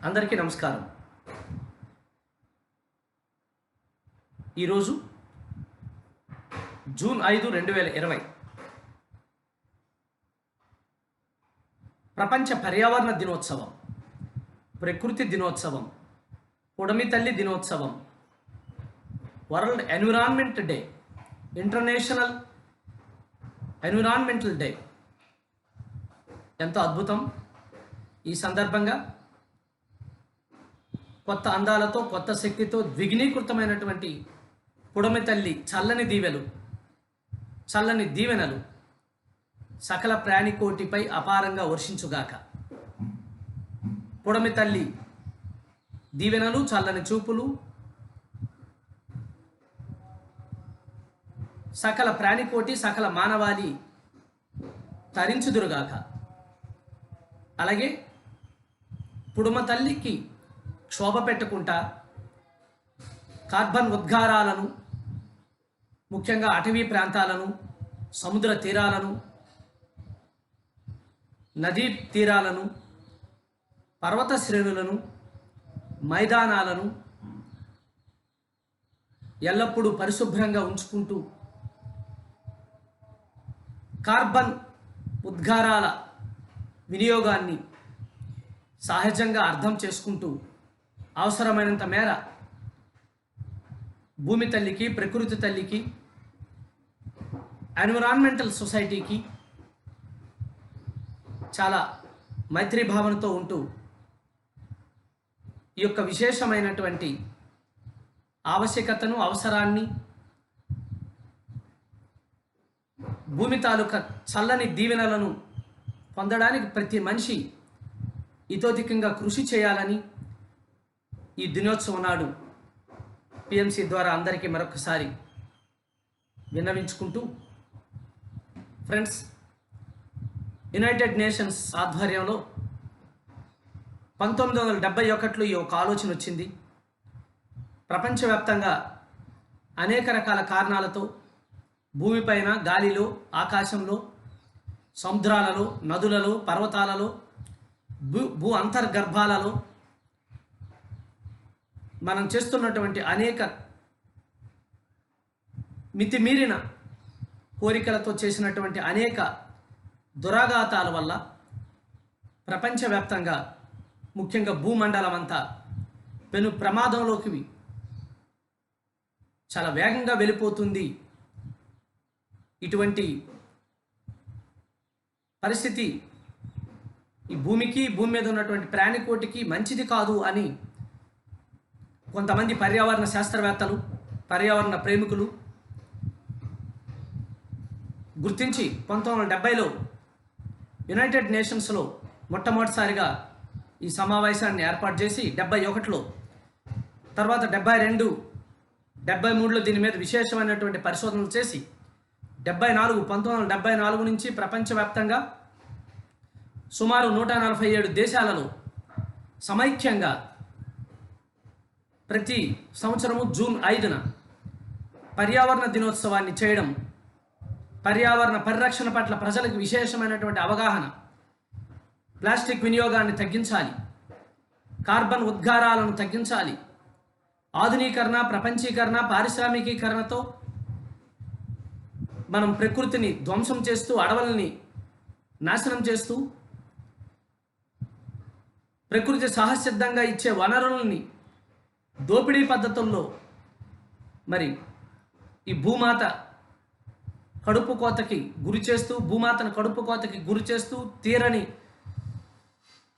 అందరికీ నమస్కారం. ఈరోజు జూన్ 5, 2020 ప్రపంచ పర్యావరణ దినోత్సవం, ప్రకృతి దినోత్సవం, పుడమి తల్లి దినోత్సవం, world environment day, international environmental day. ఎంతో అద్భుతం. ఈ సందర్భంగా కొత్త అందాలతో, కొత్త శక్తితో ద్విగుణీకృతమైనటువంటి పుడమి తల్లి చల్లని దీవెనలు సకల ప్రాణికోటిపై అపారంగా వర్షించుగాక. పుడమి తల్లి దీవెనలు, చల్లని చూపులు సకల ప్రాణికోటి, సకల మానవాళి తరించుదురుగాక. అలాగే పుడమ తల్లికి క్షోభ పెట్టకుండా కార్బన్ ఉద్గారాలను, ముఖ్యంగా అటవీ ప్రాంతాలను, సముద్ర తీరాలను, నదీ తీరాలను, పర్వత శ్రేణులను, మైదానాలను ఎల్లప్పుడూ పరిశుభ్రంగా ఉంచుకుంటూ కార్బన్ ఉద్గారాల వినియోగాన్ని సహజంగా అర్థం చేసుకుంటూ అవసరమైనంత మేర భూమి తల్లికి, ప్రకృతి తల్లికి, ఎన్విరాన్మెంటల్ సొసైటీకి చాలా మైత్రీ భావనతో ఉంటూ ఈ యొక్క విశేషమైనటువంటి ఆవశ్యకతను, అవసరాన్ని, భూమి తాలూకా చల్లని దీవెనలను పొందడానికి ప్రతి మనిషి ఇతోధికంగా కృషి చేయాలని ఈ దినోత్సవం నాడు పిఎంసి ద్వారా అందరికీ మరొకసారి విన్నవించుకుంటూ, ఫ్రెండ్స్, యునైటెడ్ నేషన్స్ ఆధ్వర్యంలో 1971లో ఈ ఒక ఆలోచన వచ్చింది. ప్రపంచవ్యాప్తంగా అనేక రకాల కారణాలతో భూమిపైన, గాలిలో, ఆకాశంలో, సముద్రాలలో, నదులలో, పర్వతాలలో, భూ అంతర్గర్భాలలో మనం చేస్తున్నటువంటి అనేక మితిమీరిన కోరికలతో చేసినటువంటి అనేక దురాఘాతాల వల్ల ప్రపంచవ్యాప్తంగా, ముఖ్యంగా భూమండలం అంతా పెను ప్రమాదంలోకి చాలా వేగంగా వెళ్ళిపోతుంది. ఇటువంటి పరిస్థితి ఈ భూమికి, భూమి మీద ఉన్నటువంటి ప్రాణికోటికి మంచిది కాదు అని కొంతమంది పర్యావరణ శాస్త్రవేత్తలు, పర్యావరణ ప్రేమికులు గుర్తించి 1970లో యునైటెడ్ నేషన్స్లో మొట్టమొదటిసారిగా ఈ సమావేశాన్ని ఏర్పాటు చేసి 71లో, తర్వాత 72, 73లో దీని మీద విశేషమైనటువంటి పరిశోధనలు చేసి 1974 నుంచి ప్రపంచవ్యాప్తంగా సుమారు 147 దేశాలలో సమైక్యంగా ప్రతి సంవత్సరము జూన్ 5న పర్యావరణ దినోత్సవాన్ని చేయడం, పర్యావరణ పరిరక్షణ పట్ల ప్రజలకు విశేషమైనటువంటి అవగాహన, ప్లాస్టిక్ వినియోగాన్ని తగ్గించాలి, కార్బన్ ఉద్గారాలను తగ్గించాలి, ఆధునీకరణ, ప్రపంచీకరణ, పారిశ్రామికీకరణతో మనం ప్రకృతిని ధ్వంసం చేస్తూ, అడవులని నాశనం చేస్తూ, ప్రకృతి సహజసిద్ధంగా ఇచ్చే వనరులని దోపిడీ పద్ధతుల్లో మరి ఈ భూమాత కడుపు కోతకి గురి చేస్తూ, భూమాతను కడుపు కోతకి గురి చేస్తూ, తీరని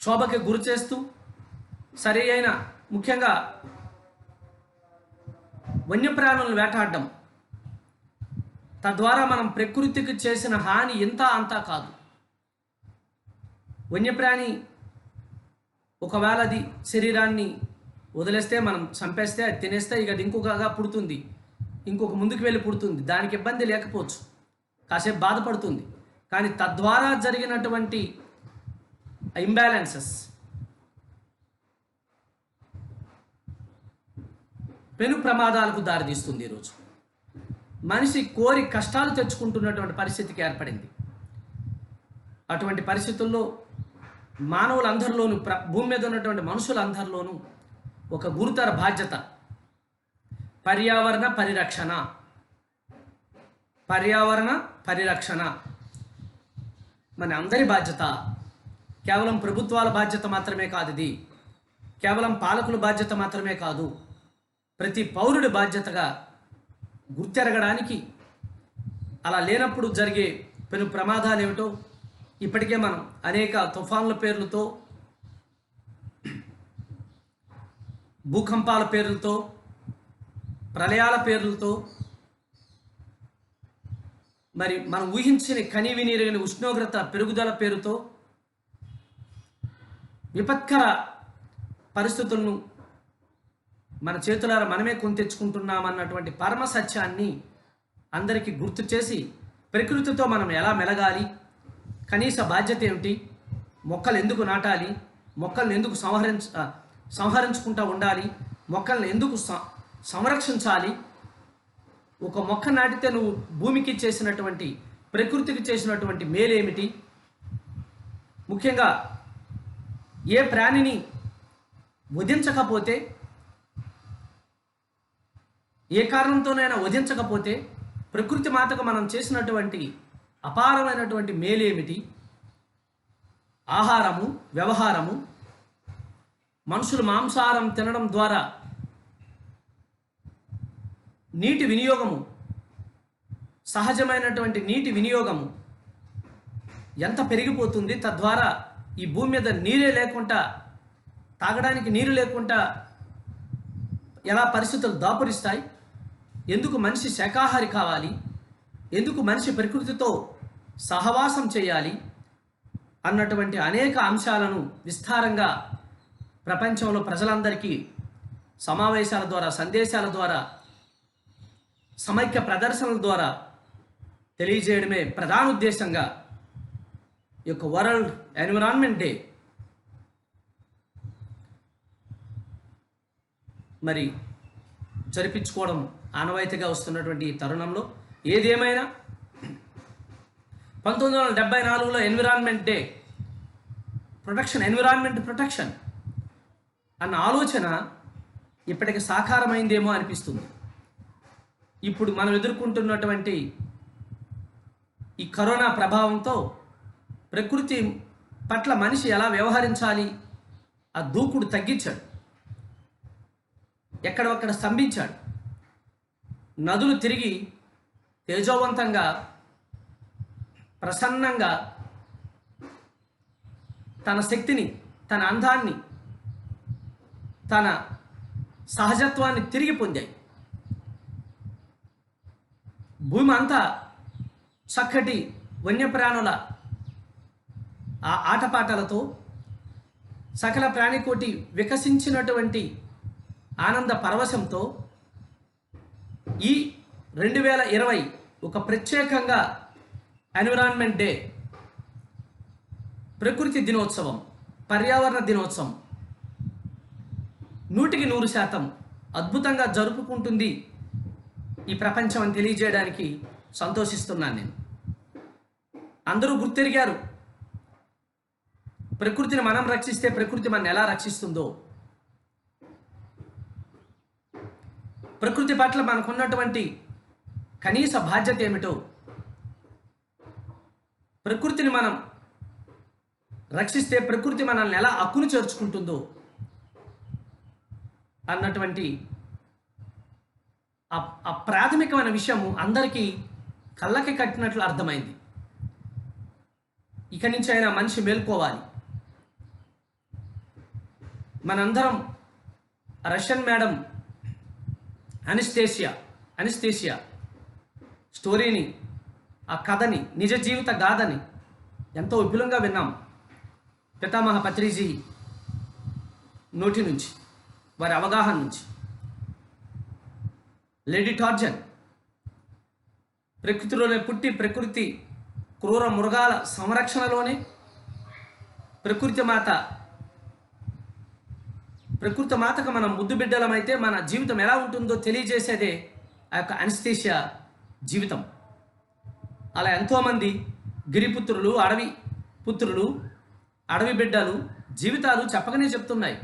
క్షోభకి గురి చేస్తూ, సరి అయిన ముఖ్యంగా వన్యప్రాణులను వేటాడడం, తద్వారా మనం ప్రకృతికి చేసిన హాని ఇంత అంతా కాదు. వన్యప్రాణి ఒకవేళ అది శరీరాన్ని వదిలేస్తే, మనం చంపేస్తే, అది తినేస్తే ఇక అది ఇంకొకగా పుడుతుంది, ఇంకొక ముందుకు వెళ్ళి పుడుతుంది. దానికి ఇబ్బంది లేకపోవచ్చు, కాసేపు బాధపడుతుంది. కానీ తద్వారా జరిగినటువంటి ఇంబ్యాలెన్సెస్ పెను ప్రమాదాలకు దారితీస్తుంది. ఈరోజు మనిషి కోరి కష్టాలు తెచ్చుకుంటున్నటువంటి పరిస్థితికి ఏర్పడింది. అటువంటి పరిస్థితుల్లో మానవులందరిలోనూ భూమి మీద ఉన్నటువంటి మనుషులందరిలోనూ ఒక గురుతర బాధ్యత పర్యావరణ పరిరక్షణ. పర్యావరణ పరిరక్షణ మన అందరి బాధ్యత. కేవలం ప్రభుత్వాల బాధ్యత మాత్రమే కాదు, ఇది కేవలం పాలకుల బాధ్యత మాత్రమే కాదు, ప్రతి పౌరుడి బాధ్యతగా గుర్తెరగడానికి, అలా లేనప్పుడు జరిగే పెను ప్రమాదాలు ఏమిటో ఇప్పటికే మనం అనేక తుఫాన్ల పేర్లతో, భూకంపాల పేర్లతో, ప్రళయాల పేర్లతో, మరి మనం ఊహించిన కనివినీరగని ఉష్ణోగ్రత పెరుగుదల పేరుతో విపత్కర పరిస్థితులను మన చేతులారా మనమే కొని తెచ్చుకుంటున్నామన్నటువంటి పరమ సత్యాన్ని అందరికీ గుర్తు చేసి, ప్రకృతితో మనం ఎలా మెలగాలి, కనీస బాధ్యత ఏమిటి, మొక్కలు ఎందుకు నాటాలి, మొక్కలను ఎందుకు సంహరించుకుంటూ ఉండాలి, మొక్కలను ఎందుకు సంరక్షించాలి, ఒక మొక్క నాటితే నువ్వు భూమికి చేసినటువంటి, ప్రకృతికి చేసినటువంటి మేలేమిటి, ముఖ్యంగా ఏ ప్రాణిని వధించకపోతే, ఏ కారణంతోనైనా వధించకపోతే ప్రకృతి మాతకు మనం చేసినటువంటి అపారమైనటువంటి మేలేమిటి, ఆహారము, వ్యవహారము, మనుషులు మాంసాహారం తినడం ద్వారా నీటి వినియోగము, సహజమైనటువంటి నీటి వినియోగము ఎంత పెరిగిపోతుంది, తద్వారా ఈ భూమి మీద నీరే లేకుండా, తాగడానికి నీరు లేకుండా ఎలా పరిస్థితులు దాపురిస్తాయి, ఎందుకు మనిషి శాకాహారి కావాలి, ఎందుకు మనిషి ప్రకృతితో సహవాసం చేయాలి అన్నటువంటి అనేక అంశాలను విస్తారంగా ప్రపంచంలో ప్రజలందరికీ సమావేశాల ద్వారా, సందేశాల ద్వారా, సమైక్య ప్రదర్శనల ద్వారా తెలియజేయడమే ప్రధాన ఉద్దేశంగా ఈ యొక్క వరల్డ్ ఎన్విరాన్మెంట్ డే మరి జరిపించుకోవడం ఆనవాయితీగా వస్తున్నటువంటి ఈ తరుణంలో, ఏదేమైనా 1974లో environment day protection, environment protection అన్న ఆలోచన ఇప్పటికి సాకారమైందేమో అనిపిస్తుంది. ఇప్పుడు మనం ఎదుర్కొంటున్నటువంటి ఈ కరోనా ప్రభావంతో ప్రకృతి పట్ల మనిషి ఎలా వ్యవహరించాలి, ఆ దూకుడు తగ్గించాడు, ఎక్కడొక్కడ స్తంభించాడు. నదులు తిరిగి తేజోవంతంగా, ప్రసన్నంగా తన శక్తిని, తన అందాన్ని, తన సహజత్వాన్ని తిరిగి పొందాయి. భూమి అంతా చక్కటి వన్యప్రాణుల ఆ ఆటపాటలతో, సకల ప్రాణికోటి వికసించినటువంటి ఆనంద పరవశంతో ఈ 2020 ఒక ప్రత్యేకంగా ఎన్విరాన్మెంట్ డే, ప్రకృతి దినోత్సవం, పర్యావరణ దినోత్సవం 100% అద్భుతంగా జరుపుకుంటుంది ఈ ప్రపంచం అని తెలియజేయడానికి సంతోషిస్తున్నాను నేను. అందరూ గుర్తెరిగారు, ప్రకృతిని మనం రక్షిస్తే ప్రకృతి మనం ఎలా రక్షిస్తుందో, ప్రకృతి పట్ల మనకున్నటువంటి కనీస బాధ్యత ఏమిటో, ప్రకృతిని మనం రక్షిస్తే ప్రకృతి మనల్ని ఎలా హక్కును చేర్చుకుంటుందో అన్నటువంటి ఆ ప్రాథమికమైన విషయము అందరికీ కళ్ళకి కట్టినట్లు అర్థమైంది. ఇక నుంచి అయినా మనిషి మేల్కోవాలి. మనందరం రష్యన్ మేడం అనిస్తేషియా స్టోరీని, ఆ కథని, నిజ జీవిత గాథని ఎంతో విపులంగా విన్నాం పితామహ పత్రిజీ నోటి నుంచి, వారి అవగాహన నుంచి. లేడీ టార్జన్ ప్రకృతిలోనే పుట్టి, ప్రకృతి క్రూర మృగాల సంరక్షణలోనే ప్రకృతి మాతకు మనం ముద్దు బిడ్డలమైతే మన జీవితం ఎలా ఉంటుందో తెలియజేసేదే ఆ యొక్క అనిస్తేషియా జీవితం. అలా ఎంతోమంది గిరిపుత్రులు, అడవి పుత్రులు, అడవి బిడ్డలు జీవితాలు చెప్పకనే చెప్తున్నాయి.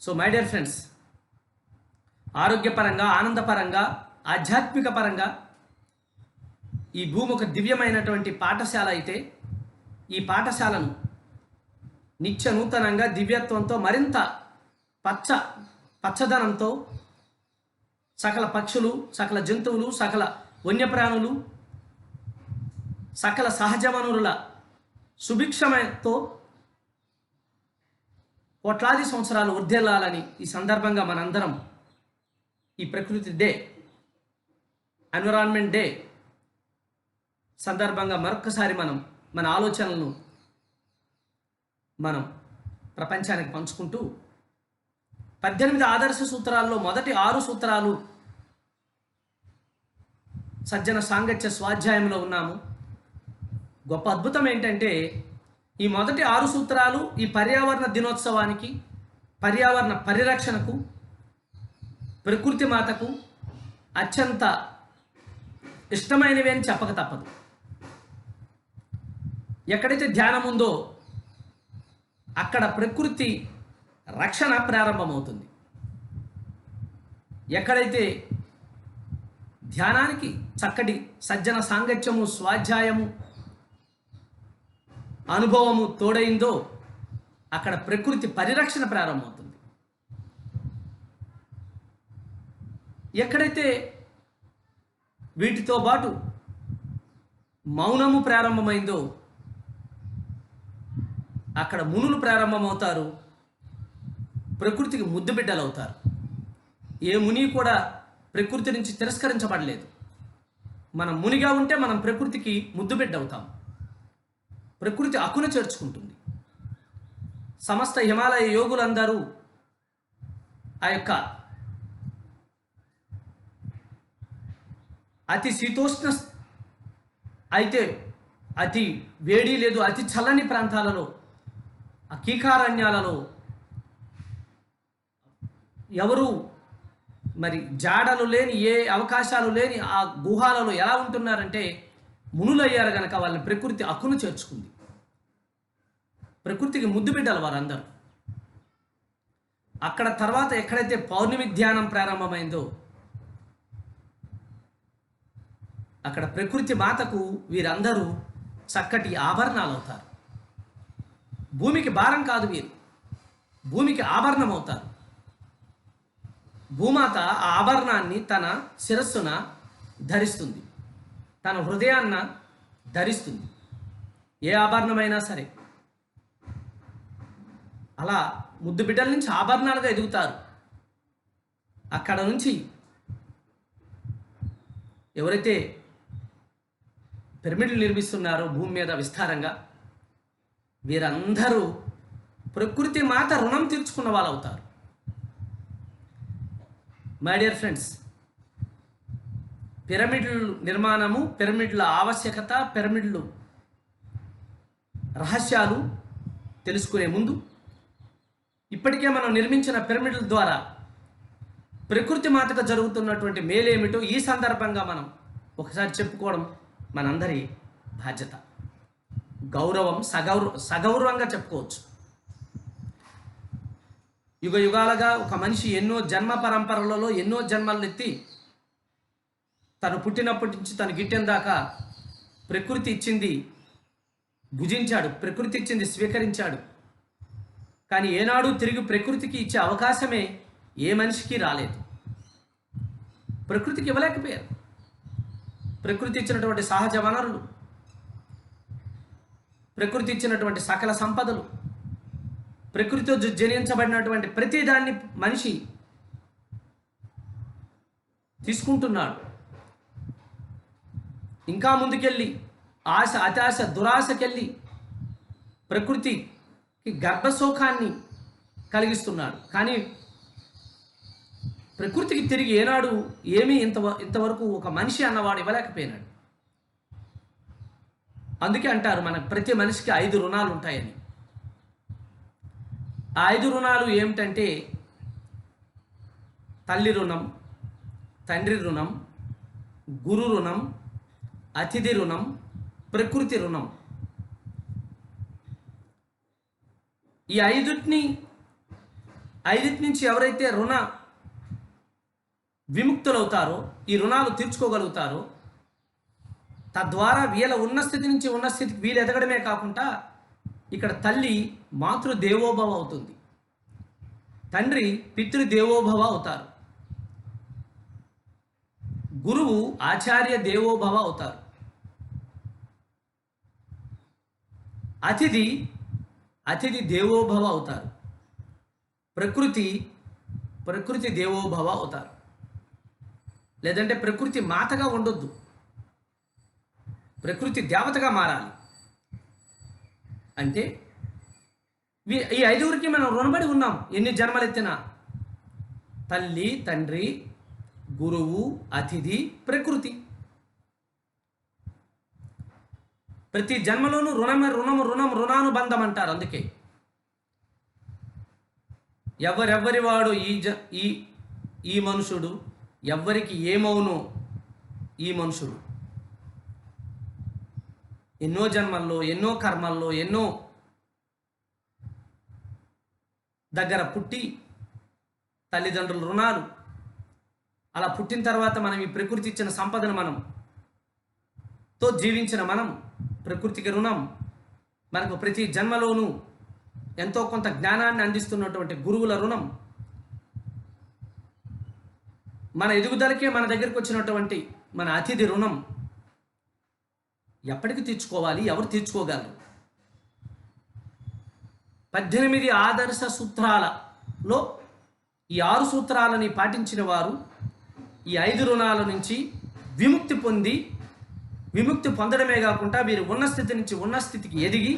సో మై డియర్ ఫ్రెండ్స్, ఆరోగ్యపరంగా, ఆనందపరంగా, ఆధ్యాత్మిక పరంగా ఈ భూమి ఒక దివ్యమైనటువంటి పాఠశాల అయితే, ఈ పాఠశాలను నిత్య నూతనంగా దివ్యత్వంతో, మరింత పచ్చదనంతో సకల పక్షులు, సకల జంతువులు, సకల వన్యప్రాణులు, సకల సహజ వనరుల సుభిక్షమతో కోట్లాది సంవత్సరాలు వర్ధిల్లాలని ఈ సందర్భంగా మనందరం ఈ ప్రకృతి డే, ఎన్విరాన్మెంట్ డే సందర్భంగా మరొక్కసారి మన ఆలోచనలను మనం ప్రపంచానికి పంచుకుంటూ 18 ఆదర్శ సూత్రాల్లో మొదటి 6 సూత్రాలు సజ్జన సాంగత్య స్వాధ్యాయంలో ఉన్నాము. గొప్ప అద్భుతం ఏంటంటే ఈ మొదటి 6 సూత్రాలు ఈ పర్యావరణ దినోత్సవానికి, పర్యావరణ పరిరక్షణకు, ప్రకృతి మాతకు అత్యంత ఇష్టమైనవి అని చెప్పక తప్పదు. ఎక్కడైతే ధ్యానం ఉందో అక్కడ ప్రకృతి రక్షణ ప్రారంభమవుతుంది. ఎక్కడైతే ధ్యానానికి చక్కటి సజ్జన సాంగత్యము, స్వాధ్యాయము, అనుభవము తోడైందో అక్కడ ప్రకృతి పరిరక్షణ ప్రారంభమవుతుంది. ఎక్కడైతే వీటితో పాటు మౌనము ప్రారంభమైందో అక్కడ మునులు ప్రారంభమవుతారు, ప్రకృతికి ముద్దు బిడ్డలు అవుతారు. ఏ ముని కూడా ప్రకృతి నుంచి తిరస్కరించబడలేదు. మనం మునిగా ఉంటే మనం ప్రకృతికి ముద్దు బిడ్డ అవుతాం. ప్రకృతి అక్కున చేర్చుకుంటుంది. సమస్త హిమాలయ యోగులందరూ ఆ యొక్క అతి శీతోష్ణ అయితే అతి వేడి లేదు, అతి చల్లని ప్రాంతాలలో, ఆ కీకారణ్యాలలో ఎవరు మరి జాడలు లేని, ఏ అవకాశాలు లేని ఆ గుహాలలో ఎలా ఉంటున్నారంటే మునులయ్యారు గనక వాళ్ళని ప్రకృతి అక్కును చేర్చుకుంది. ప్రకృతికి ముద్దు బిడ్డలు వారందరూ. అక్కడ తర్వాత ఎక్కడైతే పౌర్ణమి ధ్యానం ప్రారంభమైందో అక్కడ ప్రకృతి మాతకు వీరందరూ చక్కటి ఆభరణాలు అవుతారు. భూమికి భారం కాదు, వీరు భూమికి ఆభరణం అవుతారు. భూమాత ఆ ఆభరణాన్ని తన శిరస్సున ధరిస్తుంది, తన హృదయాన్న ధరిస్తుంది. ఏ ఆభరణమైనా సరే అలా ముద్దు బిడ్డల నుంచి ఆభరణాలుగా ఎదుగుతారు. అక్కడ నుంచి ఎవరైతే పిరమిడ్లు నిర్మిస్తున్నారో భూమి మీద విస్తారంగా, వీరందరూ ప్రకృతి మాత రుణం తీర్చుకున్న వాళ్ళు అవుతారు. మై డియర్ ఫ్రెండ్స్, పిరమిడ్ల నిర్మాణము, పిరమిడ్ల ఆవశ్యకత, పిరమిడ్లు రహస్యాలు తెలుసుకునే ముందు ఇప్పటికే మనం నిర్మించిన పిరమిడ్ల ద్వారా ప్రకృతి మాతకు జరుగుతున్నటువంటి మేలేమిటో ఈ సందర్భంగా మనం ఒకసారి చెప్పుకోవడం మనందరి బాధ్యత. గౌరవం, సగౌరవంగా చెప్పుకోవచ్చు. యుగ యుగాలుగా ఒక మనిషి ఎన్నో జన్మ పరంపరలలో ఎన్నో జన్మలను ఎత్తి తను పుట్టినప్పటి నుంచి తను గిట్టెన దాకా ప్రకృతి ఇచ్చింది భుజించాడు, ప్రకృతి ఇచ్చింది స్వీకరించాడు. కానీ ఏనాడు తిరిగి ప్రకృతికి ఇచ్చే అవకాశమే ఏ మనిషికి రాలేదు. ప్రకృతికి ఇవ్వలేకపోయారు. ప్రకృతి ఇచ్చినటువంటి సహజ వనరులు, ప్రకృతి ఇచ్చినటువంటి సకల సంపదలు, ప్రకృతితో జనించబడినటువంటి ప్రతిదాన్ని మనిషి తీసుకుంటున్నాడు. ఇంకా ముందుకెళ్ళి ఆశ, అత్యాశ, దురాశకెళ్ళి ప్రకృతికి గర్భశోకాన్ని కలిగిస్తున్నాడు. కానీ ప్రకృతికి తిరిగి ఏనాడు ఏమీ ఇంతవరకు ఒక మనిషి అన్నవాడు ఇవ్వలేకపోయినాడు. అందుకే అంటారు మన ప్రతి మనిషికి 5 రుణాలు ఉంటాయని. ఆ 5 రుణాలు ఏమిటంటే తల్లి రుణం, తండ్రి రుణం, గురు రుణం, అతిథి రుణం, ప్రకృతి రుణం. ఈ ఐదుటి నుంచి ఎవరైతే రుణ విముక్తులవుతారో, ఈ రుణాలు తీర్చుకోగలుగుతారో, తద్వారా వీళ్ళ ఉన్న స్థితి నుంచి ఉన్న స్థితికి వీళ్ళు ఎదగడమే కాకుండా ఇక్కడ తల్లి మాతృదేవోభవ అవుతుంది, తండ్రి పితృదేవోభవ అవుతారు, గురువు ఆచార్య దేవోభవ అవుతారు, అతిథి దేవోభవ అవుతారు, ప్రకృతి దేవోభవ అవుతారు. లేదంటే ప్రకృతి మాతగా ఉండొద్దు, ప్రకృతి దేవతగా మారాలి. అంటే ఈ ఐదుగురికి మనం రుణపడి ఉన్నాం ఎన్ని జన్మలెత్తినా. తల్లి, తండ్రి, గురువు, అతిథి, ప్రకృతి. ప్రతి జన్మలోనూ రుణానుబంధం అంటారు. అందుకే ఎవరెవ్వరి వాడు ఈ మనుషుడు, ఎవ్వరికి ఏమవునో ఈ మనుషుడు. ఎన్నో జన్మల్లో, ఎన్నో కర్మల్లో, ఎన్నో దగ్గర పుట్టి తల్లిదండ్రుల రుణాలు, అలా పుట్టిన తర్వాత మనం ఈ ప్రకృతి ఇచ్చిన సంపదను తో జీవించిన మనం ప్రకృతికి రుణం. మనకు ప్రతి జన్మలోనూ ఎంతో కొంత జ్ఞానాన్ని అందిస్తున్నటువంటి గురువుల రుణం, మన ఎదుగుదలకే మన దగ్గరికి వచ్చినటువంటి మన అతిథి రుణం. ఎప్పటికి తీర్చుకోవాలి? ఎవరు తీర్చుకోగలరు? 18 ఆదర్శ సూత్రాలలో ఈ 6 సూత్రాలని పాటించిన వారు ఈ 5 రుణాల నుంచి విముక్తి పొందడమే కాకుండా వీరు ఉన్న స్థితి నుంచి ఉన్న స్థితికి ఎదిగి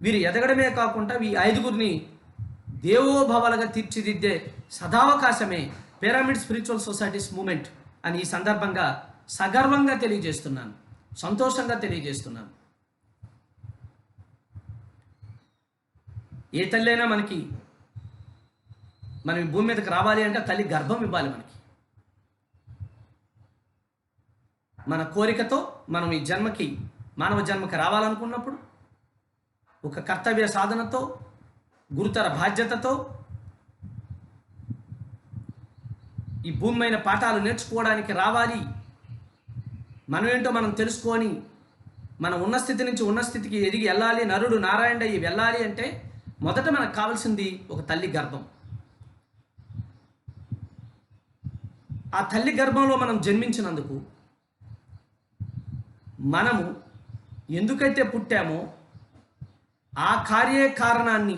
వీరు ఎదగడమే కాకుండా ఈ 5గురిని దేవోభవలుగా తీర్చిదిద్దే సదావకాశమే పిరమిడ్ స్పిరిచువల్ సొసైటీస్ మూమెంట్ అని ఈ సందర్భంగా సగర్వంగా తెలియజేస్తున్నాను, సంతోషంగా తెలియజేస్తున్నాను. ఏ తల్లి అయినా మనం ఈ భూమి మీదకి రావాలి అంటే తల్లి గర్భం ఇవ్వాలి మనకి. మన కోరికతో మనం ఈ మానవ జన్మకి రావాలనుకున్నప్పుడు ఒక కర్తవ్య సాధనతో, గురుతర బాధ్యతతో ఈ భూమి మీద పాఠాలు నేర్చుకోవడానికి రావాలి. మనం ఏంటో మనం తెలుసుకొని మన ఉన్న స్థితి నుంచి ఉన్న స్థితికి ఎదిగి వెళ్ళాలి, నరుడు నారాయణ అయ్యి వెళ్ళాలి అంటే మొదట మనకు కావాల్సింది ఒక తల్లి గర్భం. ఆ తల్లి గర్భంలో మనం జన్మించినందుకు మనము ఎందుకైతే పుట్టామో ఆ కార్యకారణాన్ని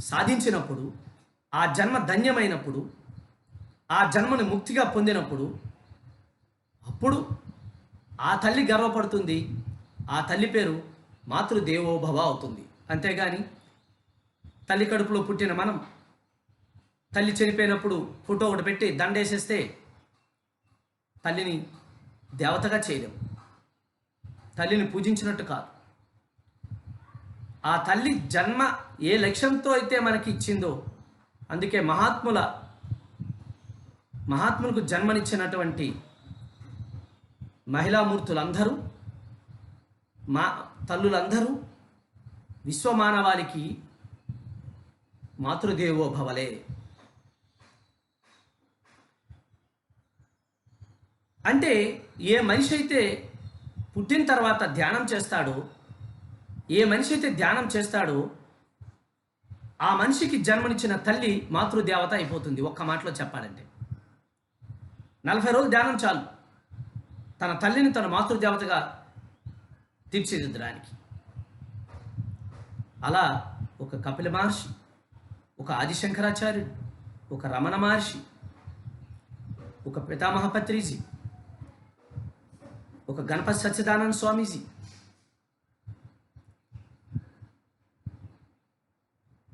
సాధించినప్పుడు, ఆ జన్మ ధన్యమైనప్పుడు, ఆ జన్మను ముక్తిగా పొందినప్పుడు అప్పుడు ఆ తల్లి గర్వపడుతుంది. ఆ తల్లి పేరు మాతృదేవోభవ అవుతుంది. అంతేగాని తల్లి కడుపులో పుట్టిన మనం తల్లి చనిపోయినప్పుడు ఫోటో ఒకటి పెట్టి దండేసేస్తే తల్లిని దేవతగా చేయలేము, తల్లిని పూజించినట్టు కాదు. ఆ తల్లి జన్మ ఏ లక్ష్యంతో అయితే మనకి ఇచ్చిందో, అందుకే మహాత్ములకు జన్మనిచ్చినటువంటి మహిళామూర్తులందరూ, తల్లులందరూ విశ్వమానవాళికి మాతృదేవోభవలే. అంటే ఏ మనిషి అయితే పుట్టిన తర్వాత ధ్యానం చేస్తాడో, ఆ మనిషికి జన్మనిచ్చిన తల్లి మాతృదేవత అయిపోతుంది. ఒక్క మాటలో చెప్పాలంటే 40 రోజులు ధ్యానం చాలు తన తల్లిని తన మాతృదేవతగా తీర్చిదిద్దడానికి. అలా ఒక కపిల మహర్షి, ఒక ఆదిశంకరాచార్యుడు, ఒక రమణ మహర్షి, ఒక పితామహ పత్రిజీ, ఒక గణపతి సచ్చిదానంద స్వామీజీ,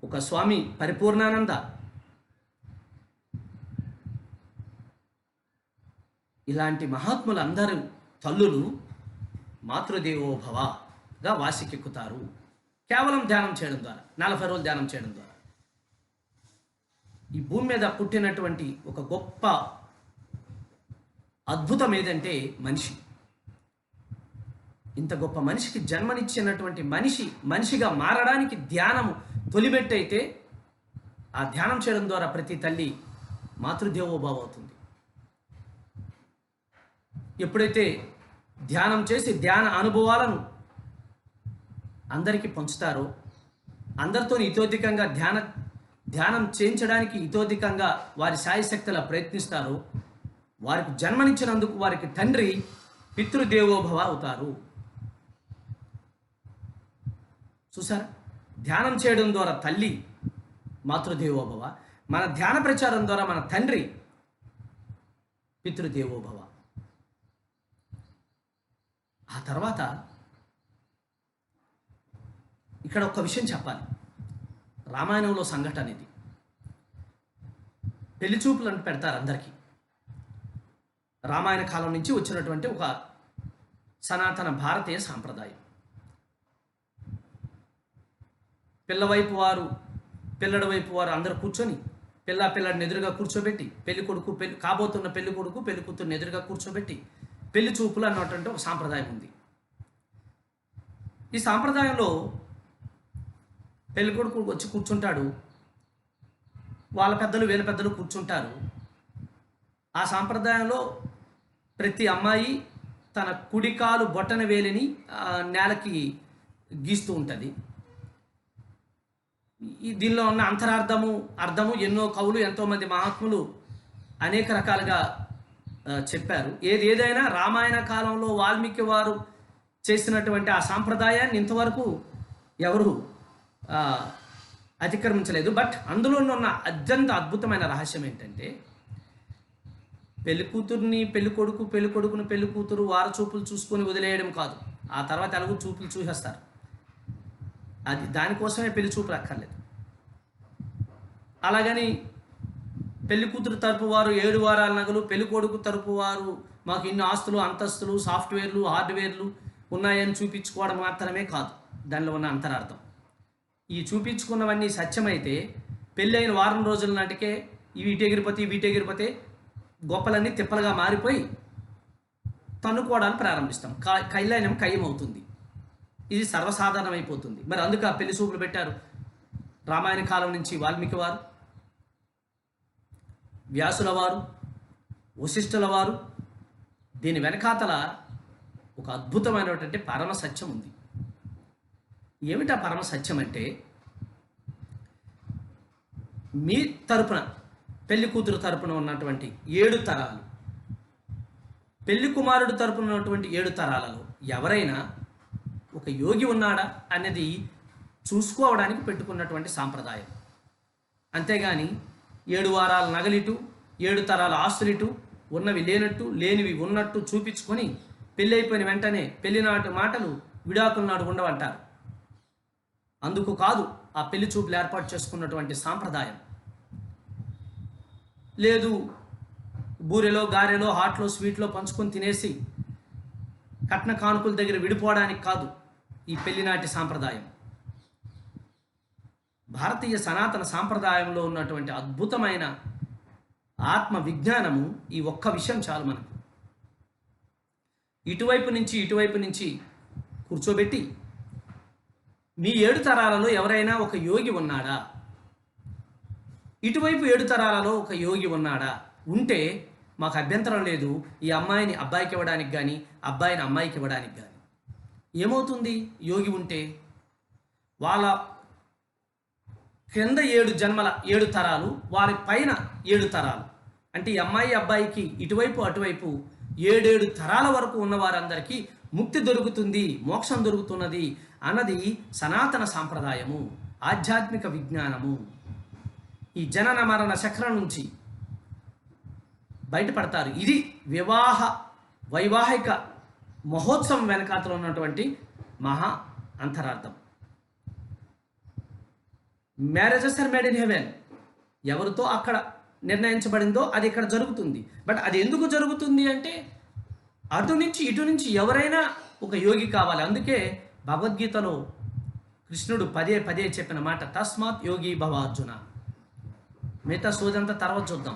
ఒక స్వామి పరిపూర్ణానంద, ఇలాంటి మహాత్ములందరూ తల్లులు మాతృదేవోభవగా వాసికెక్కుతారు కేవలం ధ్యానం చేయడం ద్వారా, 40 రోజులు ధ్యానం చేయడం ద్వారా. ఈ భూమి మీద పుట్టినటువంటి ఒక గొప్ప అద్భుతం ఏదంటే మనిషి. ఇంత గొప్ప మనిషికి జన్మనిచ్చినటువంటి మనిషిగా మారడానికి ధ్యానము తొలిమెట్టయితే, ఆ ధ్యానం చేయడం ద్వారా ప్రతి తల్లి మాతృదేవోభవ అవుతుంది. ఎప్పుడైతే ధ్యానం చేసి ధ్యాన అనుభవాలను అందరికీ పంచుతారో, అందరితో ఇతోధికంగా ధ్యానం చేయించడానికి ఇతోధికంగా వారి శాయశక్తులా ప్రయత్నిస్తారో, వారికి జన్మనిచ్చినందుకు వారికి తండ్రి పితృదేవోభవ అవుతారు. చూసారా, ధ్యానం చేయడం ద్వారా తల్లి మాతృదేవోభవ, మన ధ్యాన ప్రచారం ద్వారా మన తండ్రి పితృదేవోభవ. ఆ తర్వాత ఇక్కడ ఒక విషయం చెప్పాలి. రామాయణంలో సంఘటన ఇది. పెళ్లి చూపులను పెడతారు అందరికీ. రామాయణ కాలం నుంచి వచ్చినటువంటి ఒక సనాతన భారతీయ సాంప్రదాయం. పిల్లడి వైపు వారు అందరూ కూర్చొని పిల్లాడిని ఎదురుగా కూర్చోబెట్టి, కాబోతున్న పెళ్లి కొడుకు పెళ్లి కూతురుని ఎదురుగా కూర్చోబెట్టి పెళ్లి చూపులు అన్నటువంటి ఒక సాంప్రదాయం ఉంది. ఈ సాంప్రదాయంలో పెళ్లి కొడుకు వచ్చి కూర్చుంటాడు, వాళ్ళ పెద్దలు వీళ్ళ పెద్దలు కూర్చుంటారు. ఆ సాంప్రదాయంలో ప్రతి అమ్మాయి తన కుడికాలు బొట్టన వేలిని నేలకి గీస్తూ ఉంటుంది. దీనిలో ఉన్న అర్థము ఎన్నో కవులు, ఎంతోమంది మహాత్ములు అనేక రకాలుగా చెప్పారు. ఏదైనా రామాయణ కాలంలో వాల్మీకి వారు చేసినటువంటి ఆ సాంప్రదాయాన్ని ఇంతవరకు ఎవరు అతిక్రమించలేదు. బట్ అందులో ఉన్న అత్యంత అద్భుతమైన రహస్యం ఏంటంటే, పెళ్లి కొడుకును పెళ్లి కూతురు వారు చూపులు చూసుకొని వదిలేయడం కాదు. ఆ తర్వాత ఎలాగో చూపులు చూసేస్తారు. అది దానికోసమే పెళ్లి చూపులు అక్కర్లేదు. అలాగని పెళ్లి కూతురు తరపు వారు 7 వారాల నగలు, పెళ్లి కొడుకు తరపు వారు మాకు ఇన్ని ఆస్తులు, అంతస్తులు, సాఫ్ట్వేర్లు, హార్డ్వేర్లు ఉన్నాయని చూపించుకోవడం మాత్రమే కాదు దానిలో ఉన్న అంతరార్థం. ఈ చూపించుకున్నవన్నీ సత్యమైతే పెళ్ళైన వారం రోజుల నాటికే వీటెగిరిపోతే గొప్పలన్నీ తిప్పలుగా మారిపోయి తన్నుకోవడాన్ని ప్రారంభిస్తాం. కైలాయం ఖయ్యమవుతుంది. ఇది సర్వసాధారణమైపోతుంది. మరి అందుకు ఆ పెళ్లి చూపులు పెట్టారు రామాయణ కాలం నుంచి వాల్మీకి వారు, వ్యాసుల వారు, వశిష్ఠుల వారు. దీని వెనకాతల ఒక అద్భుతమైనటువంటి పరమ సత్యం ఉంది. ఏమిటా పరమ సత్యం అంటే, మీ తరపున పెళ్లి కూతురు తరపున ఉన్నటువంటి 7 తరాలు, పెళ్లి కుమారుడు తరపున ఉన్నటువంటి 7 తరాలలో ఎవరైనా ఒక యోగి ఉన్నాడా అనేది చూసుకోవడానికి పెట్టుకున్నటువంటి సాంప్రదాయం. అంతేగాని 7 వారాల నగలిటు, 7 తరాల ఆస్తులిటు, ఉన్నవి లేనట్టు లేనివి ఉన్నట్టు చూపించుకొని పెళ్ళి అయిపోయిన వెంటనే పెళ్లినాటి మాటలు విడాకుల నాడు ఉండవంటారు. అందుకు కాదు ఆ పెళ్లి చూపులు ఏర్పాటు చేసుకున్నటువంటి సాంప్రదాయం. లేదు బూరెలో, గారెలో, హాట్లో, స్వీట్లో పంచుకొని తినేసి కట్న కానుకల దగ్గర విడిపోవడానికి కాదు ఈ పెళ్లినాటి సాంప్రదాయం. భారతీయ సనాతన సాంప్రదాయంలో ఉన్నటువంటి అద్భుతమైన ఆత్మ విజ్ఞానము ఈ ఒక్క విషయం చాలు మనకు. ఇటువైపు నుంచి కూర్చోబెట్టి, మీ 7 తరాలలో ఎవరైనా ఒక యోగి ఉన్నాడా, ఇటువైపు 7 తరాలలో ఒక యోగి ఉన్నాడా, ఉంటే మాకు అభ్యంతరం లేదు ఈ అమ్మాయిని అబ్బాయికి ఇవ్వడానికి కానీ అబ్బాయిని అమ్మాయికి ఇవ్వడానికి కానీ. ఏమవుతుంది యోగి ఉంటే? వాళ్ళ క్రింద 7 జన్మల 7 తరాలు, వారి పైన 7 తరాలు, అంటే ఈ అమ్మాయి అబ్బాయికి ఇటువైపు అటువైపు 7 తరాల వరకు ఉన్న వారందరికీ ముక్తి దొరుకుతుంది, మోక్షం దొరుకుతున్నది అన్నది సనాతన సాంప్రదాయము, ఆధ్యాత్మిక విజ్ఞానము. ఈ జనన మరణ చక్రం నుంచి బయటపడతారు. ఇది వైవాహిక మహోత్సవం వెనకాతలో ఉన్నటువంటి మహా అంతరార్థం. Marriages are made in heaven. ఎవరితో అక్కడ నిర్ణయించబడిందో అది ఇక్కడ జరుగుతుంది. బట్ అది ఎందుకు జరుగుతుంది అంటే, అటు నుంచి ఎవరైనా ఒక యోగి కావాలి. అందుకే భగవద్గీతలో కృష్ణుడు పదే చెప్పిన మాట, తస్మాత్ యోగి భవ అర్జున. మిగతా సోదంతా తర్వాత చూద్దాం.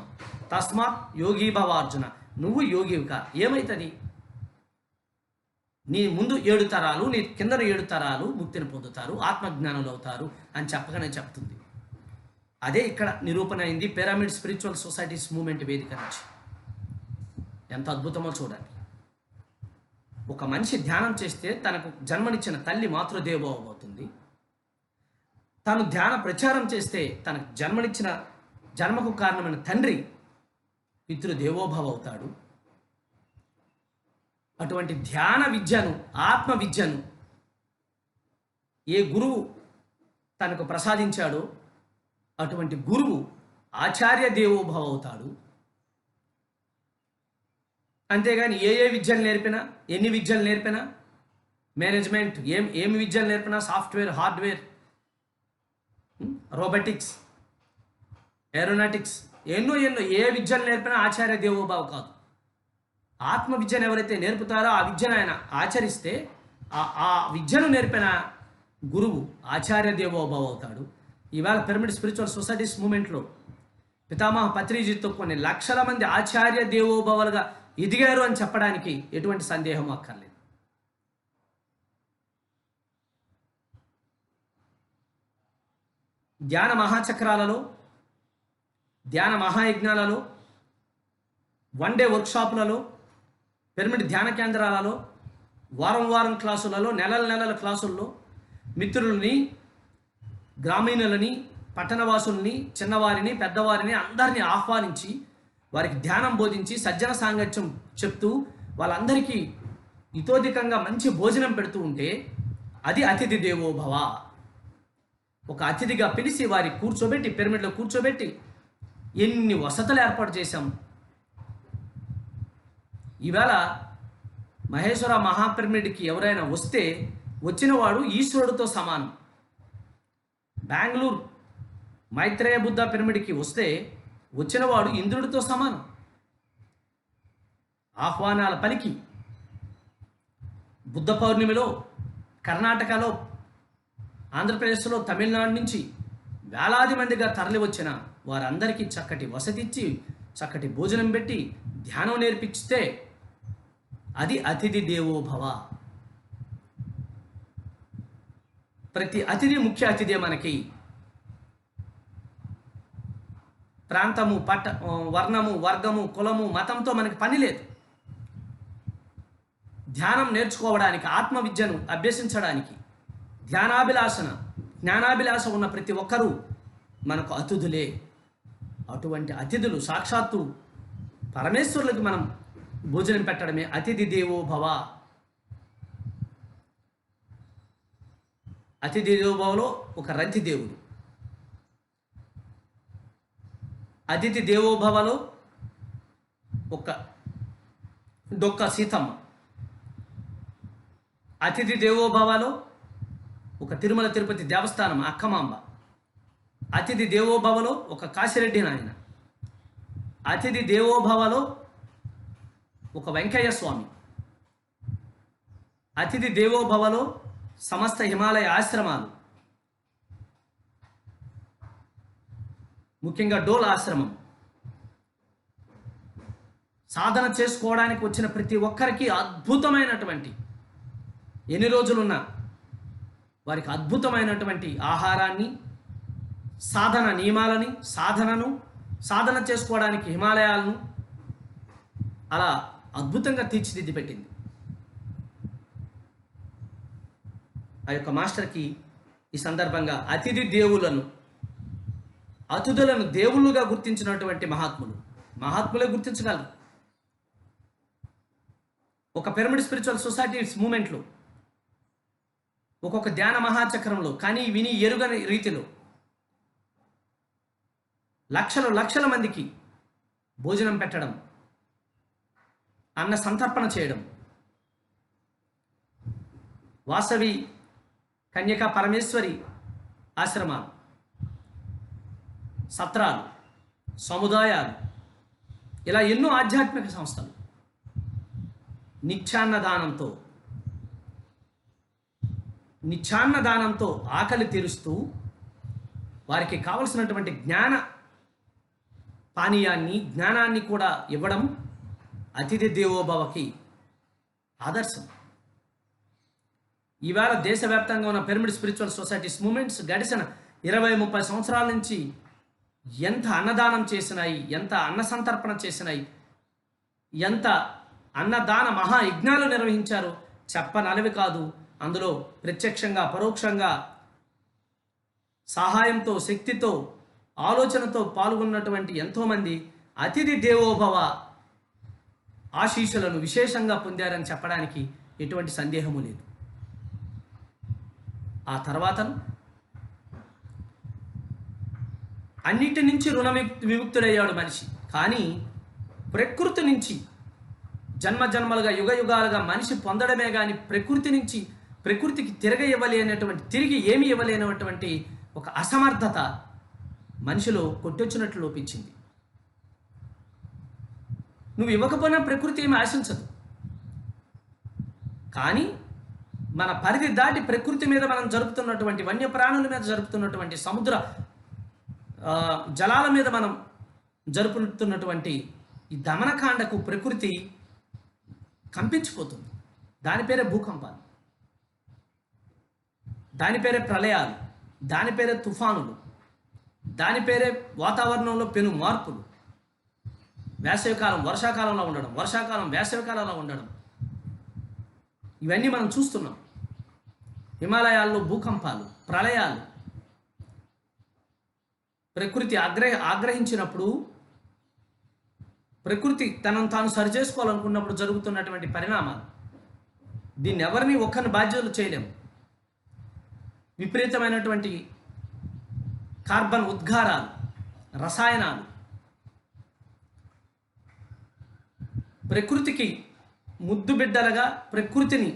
తస్మాత్ యోగి భవ అర్జున, నువ్వు యోగివిగా. ఏమవుతుంది? నీ ముందు 7 తరాలు, నీ కిందన 7 తరాలు ముక్తిని పొందుతారు, ఆత్మజ్ఞానులు అవుతారు అని చెప్పగానే చెప్తుంది. అదే ఇక్కడ నిరూపణ అయింది పిరమిడ్ స్పిరిచువల్ సొసైటీస్ మూవ్మెంట్ వేదిక నుంచి. ఎంత అద్భుతమో చూడండి. ఒక మనిషి ధ్యానం చేస్తే తనకు జన్మనిచ్చిన తల్లి మాతృదేవోభవ అవుతుంది. తాను ధ్యాన ప్రచారం చేస్తే తనకు జన్మనిచ్చిన జన్మకు కారణమైన తండ్రి పితృదేవోభవ అవుతాడు. అటువంటి ధ్యాన విద్యను, ఆత్మ విద్యను ఏ గురువు తనకు ప్రసాదించాడో అటువంటి గురువు ఆచార్య దేవోభవ అవుతాడు. అంతేగాని ఏ విద్యలు నేర్పినా, ఎన్ని విద్యలు నేర్పినా, మేనేజ్మెంట్ ఏమి విద్యలు నేర్పినా, సాఫ్ట్వేర్, హార్డ్వేర్, రోబోటిక్స్, ఏరోనాటిక్స్, ఎన్నో ఏ విద్యలు నేర్పినా ఆచార్య దేవోభవ కాదు. ఆత్మ విద్యను ఎవరైతే నేర్పుతారో ఆ విద్యను ఆయన ఆచరిస్తే ఆ విద్యను నేర్పిన గురువు ఆచార్య దేవోభవ అవుతాడు. ఇవాళ పిరమిడ్ స్పిరిచువల్ సొసైటీస్ మూమెంట్లో పితామహ పత్రిజీతో కొన్ని లక్షల మంది ఆచార్య దేవోభవలుగా ఎదిగారు అని చెప్పడానికి ఎటువంటి సందేహం అక్కర్లేదు. ధ్యాన మహాచక్రాలలో, ధ్యాన మహాయజ్ఞాలలో, 1 డే వర్క్షాపులలో, పిరమిడ్ ధ్యాన కేంద్రాలలో, వారం క్లాసులలో, నెలల క్లాసుల్లో మిత్రులని, గ్రామీణులని, పట్టణవాసుల్ని, చిన్నవారిని, పెద్దవారిని అందరినీ ఆహ్వానించి వారికి ధ్యానం బోధించి సజ్జన సాంగత్యం చెప్తూ వాళ్ళందరికీ ఇతోధికంగా మంచి భోజనం పెడుతూ ఉంటే అది అతిథి దేవోభవ. ఒక అతిథిగా పిలిచి వారి కూర్చోబెట్టి, పిరమిడ్లో కూర్చోబెట్టి ఎన్ని వసతులు ఏర్పాటు చేశాం. ఈవేళ మహేశ్వర మహాపిరమిడ్కి ఎవరైనా వస్తే వచ్చినవాడు ఈశ్వరుడితో సమానం. బెంగళూరు మైత్రేయ బుద్ధ పిరమిడ్కి వస్తే వచ్చినవాడు ఇంద్రుడితో సమానం. ఆహ్వానాల పలికి బుద్ధ పౌర్ణమిలో కర్ణాటకలో, ఆంధ్రప్రదేశ్లో, తమిళనాడు నుంచి వేలాది మందిగా తరలి వచ్చిన వారందరికీ చక్కటి వసతి ఇచ్చి, చక్కటి భోజనం పెట్టి, ధ్యానం నేర్పిస్తే అది అతిథి దేవోభవ. ప్రతి అతిథి ముఖ్య అతిథి. మనకి ప్రాంతము, వర్ణము, వర్గము, కులము, మతంతో మనకి పని లేదు. ధ్యానం నేర్చుకోవడానికి, ఆత్మ విద్యను అభ్యసించడానికి, జ్ఞానాభిలాష ఉన్న ప్రతి ఒక్కరూ మనకు అతిథులే. అటువంటి అతిథులు సాక్షాత్తు పరమేశ్వరులకు మనం భోజనం పెట్టడమే అతిథి దేవోభవ. అతిథి దేవోభవలో ఒక రతి దేవుడు, అతిథి దేవోభవలో ఒక డొక్క సీతమ్మ, అతిథి దేవోభవలో ఒక తిరుమల తిరుపతి దేవస్థానం అక్కమాంబ, అతిథి దేవోభవలో ఒక కాశిరెడ్డి నాయన, అతిథి దేవోభవలో ఒక వెంకయ్య స్వామి, అతిథి దేవోభవలో సమస్త హిమాలయ ఆశ్రమాలు, ముఖ్యంగా డోల్ ఆశ్రమం. సాధన చేసుకోవడానికి వచ్చిన ప్రతి ఒక్కరికి అద్భుతమైనటువంటి, ఎన్ని రోజులున్నా వారికి అద్భుతమైనటువంటి ఆహారాన్ని, సాధన నియమాలని, సాధన చేసుకోవడానికి హిమాలయాలను అలా అద్భుతంగా తీర్చిదిద్ది పెట్టింది. ఆ యొక్క మాస్టర్కి ఈ సందర్భంగా అతిథులను దేవుళ్ళుగా గుర్తించినటువంటి మహాత్ములే గుర్తించగలరు. ఒక పిరమిడ్ స్పిరిచువల్ సొసైటీస్ మూమెంట్లో, ఒక్కొక్క ధ్యాన మహాచక్రంలో కానీ విని ఎరుగని రీతిలో లక్షల మందికి భోజనం పెట్టడం, అన్న సంతర్పణ చేయడం, వాసవి కన్యకా పరమేశ్వరి ఆశ్రమాలు, సత్రాలు, సముదాయాలు, ఇలా ఎన్నో ఆధ్యాత్మిక సంస్థలు నిత్యాన్నదానంతో ఆకలి తీరుస్తూ వారికి కావలసినటువంటి జ్ఞానాన్ని కూడా ఇవ్వడం అతిథి దేవోభవకి ఆదర్శం. ఈవేళ దేశవ్యాప్తంగా ఉన్న పిరమిడ్ స్పిరిచువల్ సొసైటీస్ మూమెంట్స్ గడిచిన 20-30 సంవత్సరాల నుంచి ఎంత అన్నదానం చేసినాయి, ఎంత అన్న సంతర్పణ చేసినాయి, ఎంత అన్నదాన మహాయజ్ఞాలు నిర్వహించారో చెప్పనలవి కాదు. అందులో ప్రత్యక్షంగా పరోక్షంగా సహాయంతో, శక్తితో, ఆలోచనతో పాల్గొన్నటువంటి ఎంతోమంది అతిథి దేవోభవ ఆశీస్సులను విశేషంగా పొందారని చెప్పడానికి ఎటువంటి సందేహము లేదు. ఆ తర్వాత అన్నిటి నుంచి రుణ విముక్తుడయ్యాడు మనిషి. కానీ ప్రకృతి నుంచి జన్మలుగా యుగ యుగాలుగా మనిషి పొందడమే కానీ ప్రకృతికి తిరిగి ఏమి ఇవ్వలేనటువంటి ఒక అసమర్థత మనిషిలో కొట్టొచ్చినట్లు లోపించింది. నువ్వు ఇవ్వకపోయినా ప్రకృతి ఏమి ఆశించదు. కానీ మన పరిధి దాటి ప్రకృతి మీద మనం జరుపుతున్నటువంటి, వన్యప్రాణుల మీద జరుపుతున్నటువంటి, సముద్ర జలాల మీద మనం జరుపుతున్నటువంటి ఈ దమనకాండకు ప్రకృతి కంపించిపోతుంది. దాని పేరే భూకంపాలు, దాని పేరే ప్రళయాలు, దాని పేరే తుఫానులు, దాని పేరే వాతావరణంలో పెను మార్పులు. వేసవికాలం వర్షాకాలంలో ఉండడం, వర్షాకాలం వేసవికాలంలో ఉండడం, ఇవన్నీ మనం చూస్తున్నాం. హిమాలయాల్లో భూకంపాలు, ప్రళయాలు. ప్రకృతి ఆగ్రహించినప్పుడు, ప్రకృతి తనను తాను సరిచేసుకోవాలనుకున్నప్పుడు జరుగుతున్నటువంటి పరిణామాలు. దీన్ని ఎవరిని ఒక్కరిని బాధ్యతలు చేయలేము. విపరీతమైనటువంటి కార్బన్ ఉద్గారాలు, రసాయనాలు, ప్రకృతికి ముద్దు బిడ్డలుగా ప్రకృతిని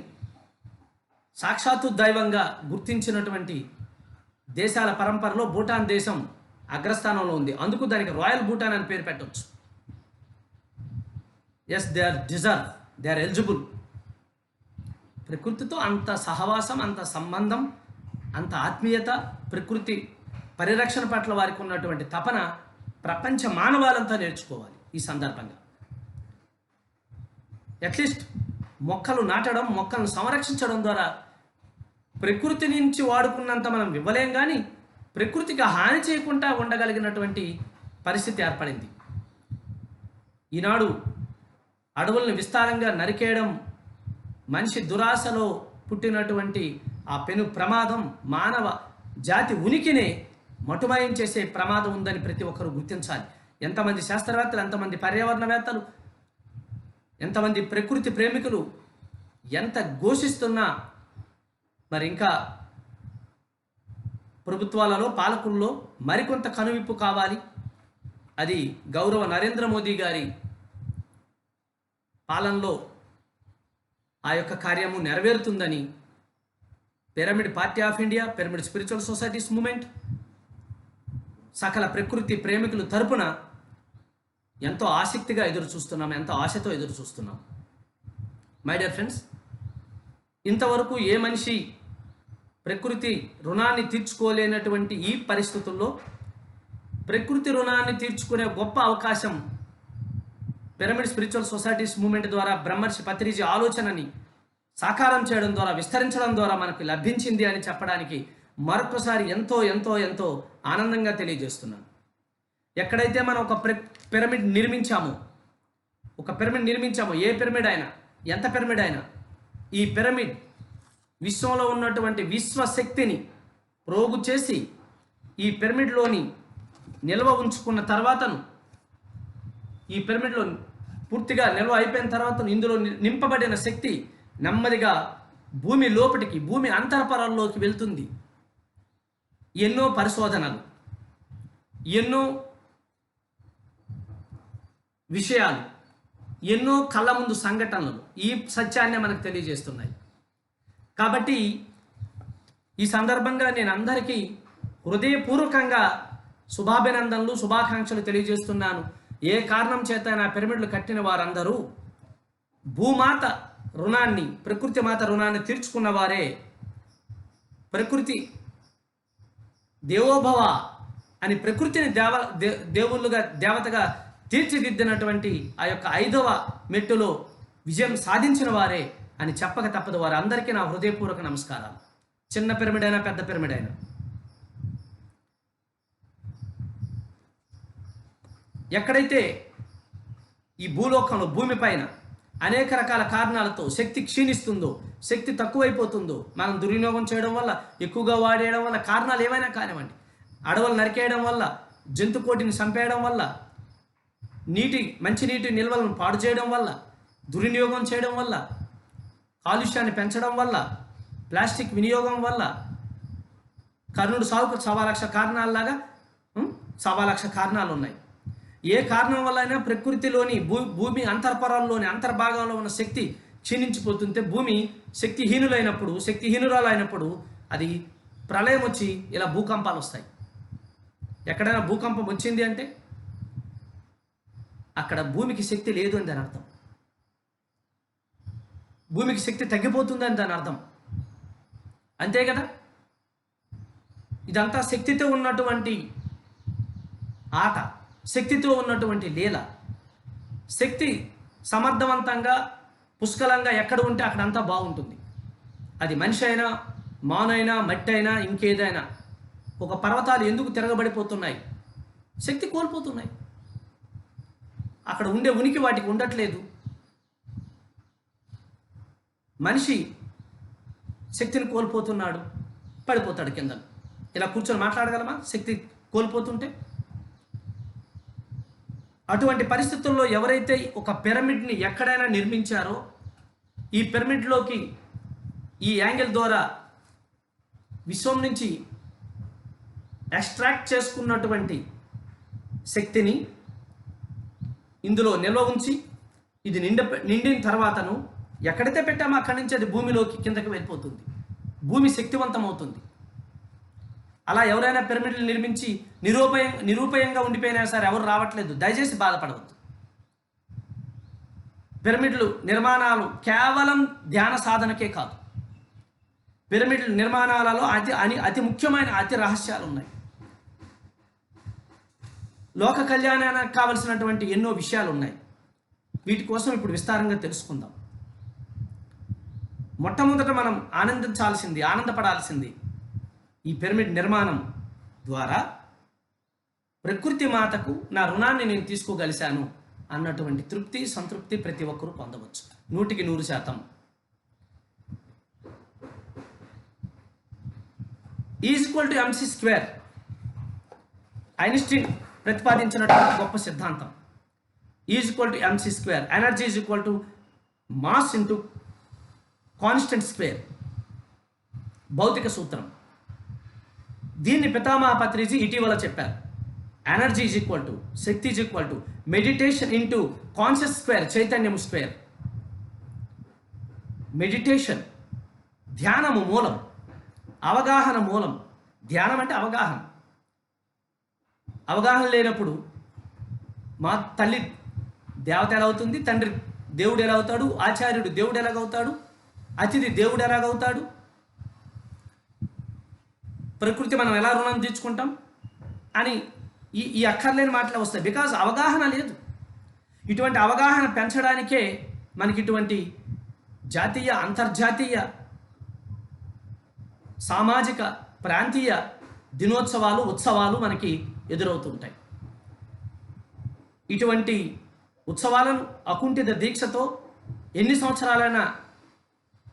సాక్షాత్తు దైవంగా గుర్తించినటువంటి దేశాల పరంపరలో భూటాన్ దేశం అగ్రస్థానంలో ఉంది. అందుకు దానికి రాయల్ భూటాన్ అని పేరు పెట్టవచ్చు. Yes, they are eligible. ప్రకృతితో అంత సహవాసం, అంత సంబంధం, అంత ఆత్మీయత, ప్రకృతి పరిరక్షణ పట్ల వారికి ఉన్నటువంటి తపన ప్రపంచ మానవాళంతా నేర్చుకోవాలి. ఈ సందర్భంగా అట్లీస్ట్ మొక్కలు నాటడం, మొక్కలను సంరక్షించడం ద్వారా ప్రకృతి నుంచి వాడుకున్నంత మనం ఇవ్వలేం, కానీ ప్రకృతికి హాని చేయకుండా ఉండగలిగినటువంటి పరిస్థితి ఏర్పడింది. ఈనాడు అడవులను విస్తారంగా నరికేయడం, మనిషి దురాశలో పుట్టినటువంటి ఆ పెను ప్రమాదం మానవ జాతి ఉనికినే మటుమాయం చేసే ప్రమాదం ఉందని ప్రతి ఒక్కరూ గుర్తించాలి. ఎంతమంది శాస్త్రవేత్తలు, ఎంతమంది పర్యావరణవేత్తలు, ఎంతమంది ప్రకృతి ప్రేమికులు ఎంత ఘోషిస్తున్నా మరి ఇంకా ప్రభుత్వాలలో, పాలకుల్లో మరికొంత కనువిప్పు కావాలి. అది గౌరవ నరేంద్ర మోదీ గారి పాలనలో ఆ యొక్క కార్యము నెరవేరుతుందని pyramid party of India, pyramid spiritual societies movement, సకల ప్రకృతి ప్రేమికులు తరపున ఎంతో ఆసక్తిగా ఎదురు చూస్తున్నాం, ఎంతో ఆశతో ఎదురు చూస్తున్నాం. మై డియర్ ఫ్రెండ్స్, ఇంతవరకు ఏ మనిషి ప్రకృతి రుణాన్ని తీర్చుకోలేనటువంటి ఈ పరిస్థితుల్లో ప్రకృతి రుణాన్ని తీర్చుకునే గొప్ప అవకాశం పిరమిడ్ స్పిరిచువల్ సొసైటీస్ మూమెంట్ ద్వారా బ్రహ్మర్షి పత్రిజీ ఆలోచనని సాకారం చేయడం ద్వారా, విస్తరించడం ద్వారా మనకు లభించింది అని చెప్పడానికి మరొకసారి ఎంతో ఎంతో ఎంతో ఆనందంగా తెలియజేస్తున్నాను. ఎక్కడైతే మనం ఒక పిరమిడ్ నిర్మించామో, ఏ పిరమిడ్ అయినా, ఎంత పిరమిడ్ అయినా, ఈ పిరమిడ్ విశ్వంలో ఉన్నటువంటి విశ్వశక్తిని ప్రోగు చేసి ఈ పిరమిడ్లోని నిల్వ ఉంచుకున్న తర్వాతను, ఈ పిరమిడ్లో పూర్తిగా నిల్వ అయిపోయిన తర్వాత ఇందులో నింపబడిన శక్తి నెమ్మదిగా భూమి లోపటికి, భూమి అంతరపరాల్లోకి వెళ్తుంది. ఎన్నో పరిశోధనలు, ఎన్నో విషయాలు, ఎన్నో కళ్ళ ముందు సంఘటనలు ఈ సత్యాన్ని మనకు తెలియజేస్తున్నాయి. కాబట్టి ఈ సందర్భంగా నేను అందరికీ హృదయపూర్వకంగా శుభాభినందనలు, శుభాకాంక్షలు తెలియజేస్తున్నాను. ఏ కారణం చేత నా పిరమిడ్లు కట్టిన వారందరూ భూమాత రుణాన్ని, ప్రకృతి మాత రుణాన్ని తీర్చుకున్న వారే. ప్రకృతి దేవోభవ అని ప్రకృతిని దేవుళ్ళుగా, దేవతగా తీర్చిదిద్దినటువంటి ఆ యొక్క 5వ మెట్టులో విజయం సాధించిన వారే అని చెప్పక తప్పదు. వారందరికీ నా హృదయపూర్వక నమస్కారాలు. చిన్న పిరమిడ్ అయినా పెద్ద పిరమిడ్ అయినా. ఎక్కడైతే ఈ భూలోకంలో భూమిపైన అనేక రకాల కారణాలతో శక్తి క్షీణిస్తుందో, శక్తి తక్కువైపోతుందో, మనం దుర్వినియోగం చేయడం వల్ల, ఎక్కువగా వాడేయడం వల్ల, కారణాలు ఏమైనా కానివ్వండి, అడవులు నరికేయడం వల్ల, జంతుకోటిని చంపేయడం వల్ల, మంచినీటి నిల్వలను పాడు చేయడం వల్ల, దుర్వినియోగం చేయడం వల్ల, కాలుష్యాన్ని పెంచడం వల్ల, ప్లాస్టిక్ వినియోగం వల్ల, కర్ణుడు సాగుకు 1,00,000 కారణాలలాగా 1,00,000 కారణాలు ఉన్నాయి. ఏ కారణం వల్ల అయినా ప్రకృతిలోని భూమి అంతర్పరాల్లోని అంతర్భాగంలో ఉన్న శక్తి క్షీణించిపోతుంటే, భూమి శక్తిహీనురాలైనప్పుడు అది ప్రళయం వచ్చి ఇలా భూకంపాలు వస్తాయి. ఎక్కడైనా భూకంపం వచ్చింది అంటే అక్కడ భూమికి శక్తి లేదు అని దాని అర్థం. భూమికి శక్తి తగ్గిపోతుందని దాని అర్థం. అంతే కదా. ఇదంతా శక్తితో ఉన్నటువంటి ఆట, శక్తితో ఉన్నటువంటి లీల. శక్తి సమర్థవంతంగా పుష్కలంగా ఎక్కడ ఉంటే అక్కడంతా బాగుంటుంది. అది మనిషి అయినా, మానైనా, మట్టి అయినా, ఇంకేదైనా. ఒక పర్వతాలు ఎందుకు తిరగబడిపోతున్నాయి? శక్తి కోల్పోతున్నాయి. అక్కడ ఉండే ఉనికి వాటికి ఉండట్లేదు. మనిషి శక్తిని కోల్పోతున్నాడు, పడిపోతాడు కింద. ఇలా కూర్చొని మాట్లాడగలమా శక్తి కోల్పోతుంటే? అటువంటి పరిస్థితుల్లో ఎవరైతే ఒక పిరమిడ్ని ఎక్కడైనా నిర్మించారో, ఈ పిరమిడ్లోకి ఈ యాంగిల్ ద్వారా విశ్వం నుంచి ఎక్స్ట్రాక్ట్ చేసుకున్నటువంటి శక్తిని ఇందులో నిల్వ ఉంచి, ఇది నిండిన తర్వాతను ఎక్కడైతే పెట్టామో అక్కడి నుంచి అది భూమిలోకి కిందకి వెళ్ళిపోతుంది. భూమి శక్తివంతం అవుతుంది. అలా ఎవరైనా పిరమిడ్లు నిర్మించి నిరూపయంగా ఉండిపోయినా సరే ఎవరు రావట్లేదు. దయచేసి బాధపడవద్దు. పిరమిడ్లు నిర్మాణాలు కేవలం ధ్యాన సాధనకే కాదు. పిరమిడ్ల నిర్మాణాలలో అతి ముఖ్యమైన రహస్యాలు ఉన్నాయి. లోక కళ్యాణానికి కావలసినటువంటి ఎన్నో విషయాలు ఉన్నాయి. వీటి కోసం ఇప్పుడు విస్తారంగా తెలుసుకుందాం. మొట్టమొదట మనం ఆనందపడాల్సింది ఈ పిరమిడ్ నిర్మాణం ద్వారా ప్రకృతి మాతకు నా రుణాన్ని నేను తీసుకోగలిశాను అన్నటువంటి తృప్తి, సంతృప్తి ప్రతి ఒక్కరూ పొందవచ్చు. 100% E=mc². ఐన్స్టీన్ ప్రతిపాదించినటువంటి గొప్ప సిద్ధాంతం. E=mc². Energy mass into constant square. భౌతిక సూత్రం. దీన్ని పితామహ పత్రిజీ ఇటీవల చెప్పారు. ఎనర్జీ శక్తి మెడిటేషన్ ఇంటూ కాన్షియస్ స్క్వేర్, చైతన్యం స్క్వేర్. మెడిటేషన్ ధ్యానము మూలం, అవగాహన మూలం. ధ్యానం అంటే అవగాహన. అవగాహన లేనప్పుడు మా తల్లి దేవత ఎలా అవుతుంది, తండ్రి దేవుడు ఎలా అవుతాడు, ఆచార్యుడు దేవుడు ఎలాగవుతాడు, అతిథి దేవుడు ఎలాగవుతాడు, ప్రకృతి మనం ఎలా రుణం తీర్చుకుంటాం అని ఈ అక్కర్లేని మాటలు వస్తాయి. బికాజ్ అవగాహన లేదు. ఇటువంటి అవగాహన పెంచడానికే మనకి ఇటువంటి జాతీయ, అంతర్జాతీయ, సామాజిక, ప్రాంతీయ దినోత్సవాలు, ఉత్సవాలు మనకి ఎదురవుతుంటాయి. ఇటువంటి ఉత్సవాలను అకుంఠిత దీక్షతో ఎన్ని సంవత్సరాలైనా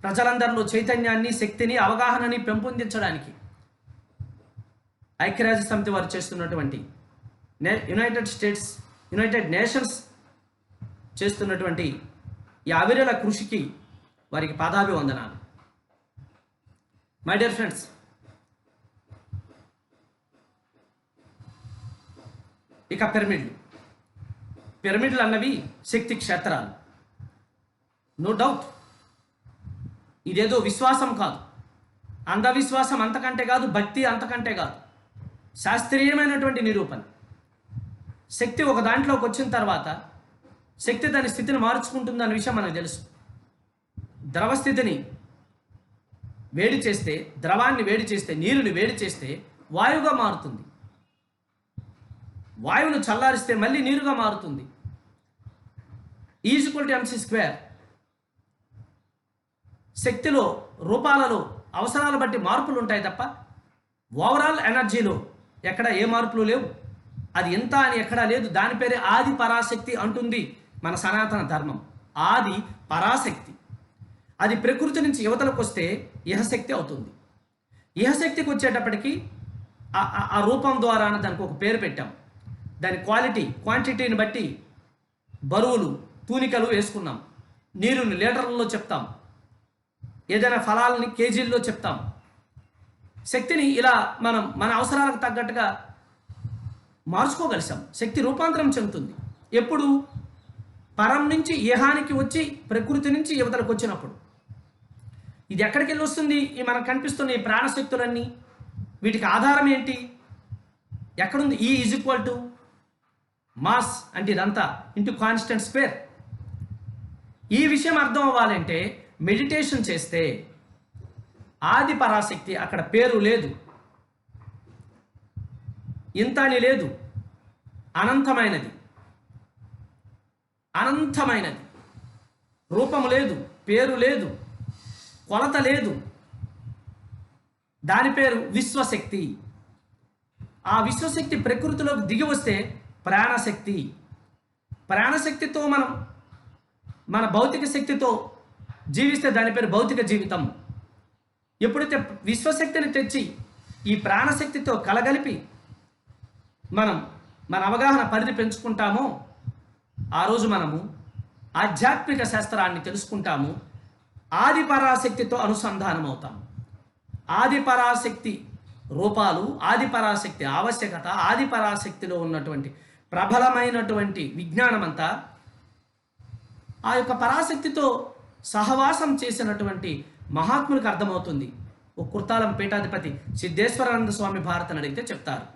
ప్రజలందరిలో చైతన్యాన్ని, శక్తిని, అవగాహనని పెంపొందించడానికి ఐక్యరాజ్య సమితి వారు చేస్తున్నటువంటి, యునైటెడ్ నేషన్స్ చేస్తున్నటువంటి ఈ అవిరళ కృషికి వారికి పాదాభివందనాలు. మై డియర్ ఫ్రెండ్స్, ఇక పిరమిడ్లు అన్నవి శక్తి క్షేత్రాలు. No doubt. ఇదేదో విశ్వాసం కాదు, అంధవిశ్వాసం అంతకంటే కాదు, భక్తి అంతకంటే కాదు. శాస్త్రీయమైనటువంటి నిరూపణ. శక్తి ఒక దాంట్లోకి వచ్చిన తర్వాత శక్తి దాని స్థితిని మార్చుకుంటుందన్న విషయం మనకు తెలుసు. ద్రవస్థితిని వేడి చేస్తే, ద్రవాన్ని వేడి చేస్తే, నీరుని వేడి చేస్తే వాయువుగా మారుతుంది. వాయువును చల్లారిస్తే మళ్ళీ నీరుగా మారుతుంది. E=mc². శక్తిలో, రూపాలలో అవసరాలు బట్టి మార్పులు ఉంటాయి తప్ప ఓవరాల్ ఎనర్జీలో ఎక్కడ ఏ మార్పులు లేవు. అది ఎంత అని ఎక్కడా లేదు. దాని పేరే ఆది పరాశక్తి అంటుంది మన సనాతన ధర్మం. ఆది పరాశక్తి. అది ప్రకృతి నుంచి యువతలకు వస్తే ఇహశక్తి అవుతుంది. ఇహశక్తికి వచ్చేటప్పటికి ఆ రూపం ద్వారా దానికి ఒక పేరు పెట్టాం. దాని క్వాంటిటీని బట్టి బరువులు, తూనికలు వేసుకున్నాం. నీరుని లీటర్లలో చెప్తాం, ఏదైనా ఫలాలని కేజీల్లో చెప్తాం. శక్తిని ఇలా మనం మన అవసరాలకు తగ్గట్టుగా మార్చుకోగలిసాం. శక్తి రూపాంతరం చెందుతుంది ఎప్పుడు? పరం నుంచి ఇహానికి వచ్చి ప్రకృతి నుంచి యువతలకు వచ్చినప్పుడు. ఇది ఎక్కడికి వెళ్ళి వస్తుంది? ఈ మనకు కనిపిస్తున్న ఈ ప్రాణశక్తులన్నీ, వీటికి ఆధారం ఏంటి? ఎక్కడుంది? ఈ ఈజ్ ఈక్వల్ టు మాస్ అంటే ఇదంతా ఇంటూ కాన్స్టెంట్ స్క్వేర్. ఈ విషయం అర్థం అవ్వాలంటే మెడిటేషన్ చేస్తే ఆది పరాశక్తి అక్కడ పేరు లేదు, ఇంత అని లేదు, అనంతమైనది. అనంతమైనది. రూపము లేదు, పేరు లేదు, కొలత లేదు. దాని పేరు విశ్వశక్తి. ఆ విశ్వశక్తి ప్రకృతిలోకి దిగి వస్తే ప్రాణశక్తి. ప్రాణశక్తితో మనం మన భౌతిక శక్తితో జీవిస్తే దాని పేరు భౌతిక జీవితం. ఎప్పుడైతే విశ్వశక్తిని తెచ్చి ఈ ప్రాణశక్తితో కలగలిపి మనం మన అవగాహన పరిధి పెంచుకుంటామో ఆ రోజు మనము ఆధ్యాత్మిక శాస్త్రాన్ని తెలుసుకుంటాము. ఆది పరాశక్తితో అనుసంధానం అవుతాం. ఆది పరాశక్తి రూపాలు, ఆది పరాశక్తి ఆవశ్యకత, ఆది పరాశక్తిలో ఉన్నటువంటి ప్రబలమైనటువంటి విజ్ఞానమంతా ఆ యొక్క పరాశక్తితో సహవాసం చేసినటువంటి మహాత్ములకు అర్థమవుతుంది. ఓ కుర్తాలం పీఠాధిపతి సిద్ధేశ్వరానంద స్వామి భారతని అడిగితే చెప్తారు.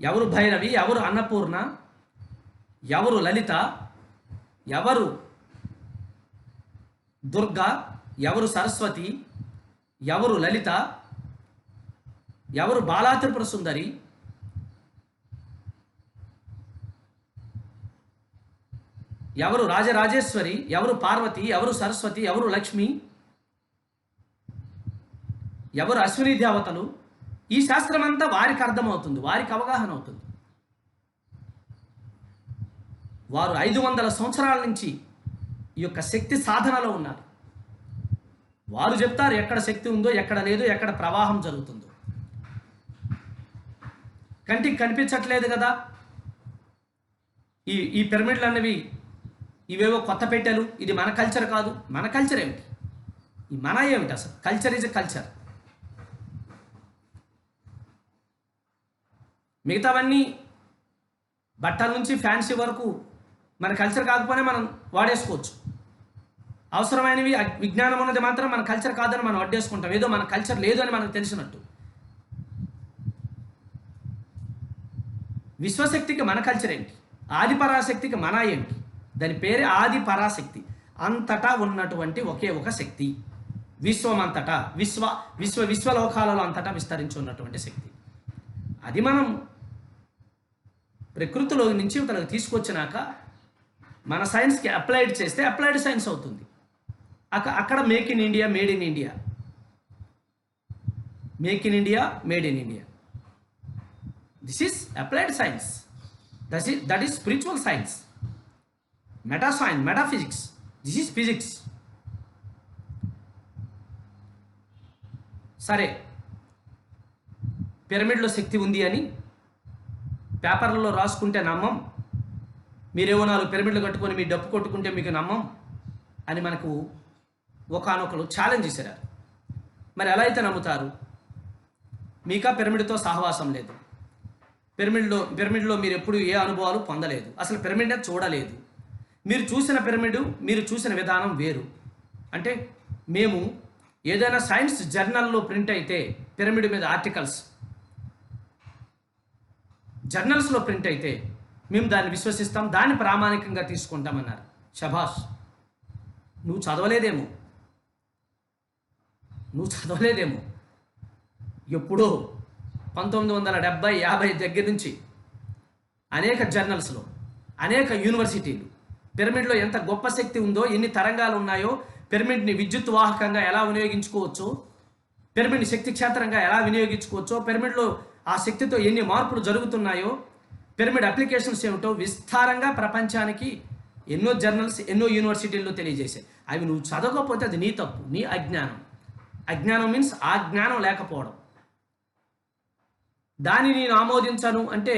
ఎవరు భైరవి, ఎవరు అన్నపూర్ణ, ఎవరు లలిత, ఎవరు దుర్గా, ఎవరు సరస్వతి, ఎవరు లలిత, ఎవరు బాలా త్రిపుర సుందరి, ఎవరు రాజరాజేశ్వరి, ఎవరు పార్వతి, ఎవరు సరస్వతి, ఎవరు లక్ష్మి, ఎవరు అశ్విని దేవతలు. ఈ శాస్త్రం అంతా వారికి అర్థమవుతుంది, వారికి అవగాహన అవుతుంది. వారు 500 సంవత్సరాల నుంచి ఈ యొక్క శక్తి సాధనలో ఉన్నారు. వారు చెప్తారు ఎక్కడ శక్తి ఉందో, ఎక్కడ లేదో, ఎక్కడ ప్రవాహం జరుగుతుందో. కంటికి కనిపించట్లేదు కదా ఈ పిరమిడ్లు అనేవి, ఇవేవో కొత్త పెట్టెలు, ఇది మన కల్చర్ కాదు. మన కల్చర్ ఏమిటి? ఈ మన ఏమిటి అసలు? Culture is a culture. మిగతావన్నీ బట్టల నుంచి ఫ్యాన్సీ వరకు మన కల్చర్ కాకపోయినా మనం వాడేసుకోవచ్చు. అవసరమైనవి విజ్ఞానం ఉన్నది మాత్రం మన కల్చర్ కాదని మనం వడ్డేసుకుంటాం, ఏదో మన కల్చర్ లేదు అని మనకు తెలిసినట్టు. విశ్వశక్తికి మన కల్చర్ ఏంటి? ఆది పరాశక్తికి మన ఏంటి? దాని పేరే ఆది పరాశక్తి. అంతటా ఉన్నటువంటి ఒకే ఒక శక్తి, విశ్వమంతటా, విశ్వలోకాలలో అంతటా విస్తరించి ఉన్నటువంటి శక్తి. అది మనం ప్రకృతిలో నుంచి తనకు తీసుకొచ్చినాక మన సైన్స్కి అప్లైడ్ చేస్తే అప్లైడ్ సైన్స్ అవుతుంది. అక్కడ make in India, made in India, make in India, made in India. This is applied science. That is spiritual science. Metascience, metaphysics. This is physics. సరే, పిరమిడ్లో శక్తి ఉంది అని పేపర్లలో రాసుకుంటే నమ్మం. మీరేమో 4 పిరమిడ్లు కట్టుకొని మీ డప్పు కొట్టుకుంటే మీకు నమ్మం అని మనకు ఒకానొకరు ఛాలెంజ్ చేశారు. మరి ఎలా అయితే నమ్ముతారు? మీకా పిరమిడ్తో సహవాసం లేదు, పిరమిడ్లో మీరు ఎప్పుడు ఏ అనుభవాలు పొందలేదు, అసలు పిరమిడ్ చూడలేదు. మీరు చూసిన పిరమిడ్, మీరు చూసిన విధానం వేరు. అంటే మేము ఏదైనా సైన్స్ జర్నల్లో ప్రింట్ అయితే పిరమిడ్ మీద ఆర్టికల్స్ జర్నల్స్లో ప్రింట్ అయితే మేము దాన్ని విశ్వసిస్తాం, దాన్ని ప్రామాణికంగా తీసుకుంటామన్నారు. శభాష్. నువ్వు చదవలేదేమో ఎప్పుడో 1970, 50 దగ్గర నుంచి అనేక జర్నల్స్లో, అనేక యూనివర్సిటీలు పిరమిడ్లో ఎంత గొప్ప శక్తి ఉందో, ఎన్ని తరంగాలు ఉన్నాయో, పిరమిడ్ని విద్యుత్ వాహకంగా ఎలా వినియోగించుకోవచ్చో, పిరమిడ్ని శక్తి క్షేత్రంగా ఎలా వినియోగించుకోవచ్చో, పిరమిడ్లో ఆ శక్తితో ఎన్ని మార్పులు జరుగుతున్నాయో, పిరమిడ్ అప్లికేషన్స్ ఏమిటో విస్తారంగా ప్రపంచానికి ఎన్నో జర్నల్స్, ఎన్నో యూనివర్సిటీల్లో తెలియజేశాయి. అవి నువ్వు చదవకపోతే అది నీ తప్పు, నీ అజ్ఞానం. అజ్ఞానం మీన్స్ ఆ జ్ఞానం లేకపోవడం. దాన్ని నేను ఆమోదించను అంటే,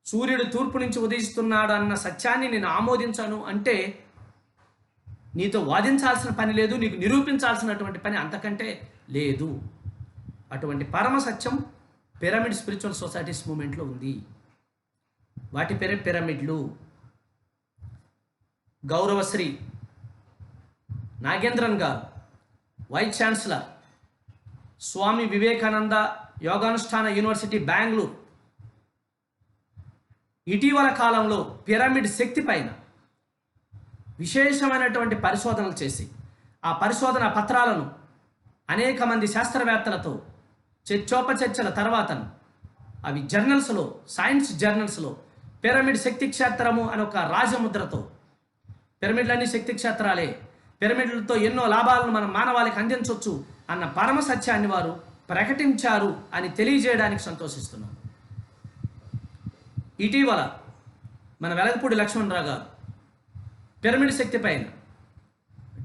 సూర్యుడు తూర్పు నుంచి ఉదయిస్తున్నాడు అన్న సత్యాన్ని నేను ఆమోదించను అంటే నీతో వాదించాల్సిన పని లేదు, నీకు నిరూపించాల్సినటువంటి పని అంతకంటే లేదు. అటువంటి పరమ సత్యం పిరమిడ్ స్పిరిచువల్ సొసైటీస్ మూమెంట్లో ఉంది. వాటి పేరే పిరమిడ్లు. గౌరవశ్రీ నాగేంద్రన్ గారు, vice chancellor, Swami Vivekananda యోగానుష్ఠాన university Bengaluru, ఇటీవల కాలంలో పిరమిడ్ శక్తి పైన విశేషమైనటువంటి పరిశోధనలు చేసి ఆ పరిశోధన పత్రాలను అనేక మంది శాస్త్రవేత్తలతో చర్చోపచర్చల తర్వాతను అవి జర్నల్స్లో, సైన్స్ జర్నల్స్లో పిరమిడ్ శక్తి క్షేత్రము అని ఒక రాజముద్రతో, పిరమిడ్లన్నీ శక్తి క్షేత్రాలే, పిరమిడ్లతో ఎన్నో లాభాలను మనం మానవాళికి అందించవచ్చు అన్న పరమ సత్యాన్ని వారు ప్రకటించారు అని తెలియజేయడానికి సంతోషిస్తున్నాం. ఇటీవల మన వెలగపూడి లక్ష్మణరావు గారు పిరమిడ్ శక్తి పైన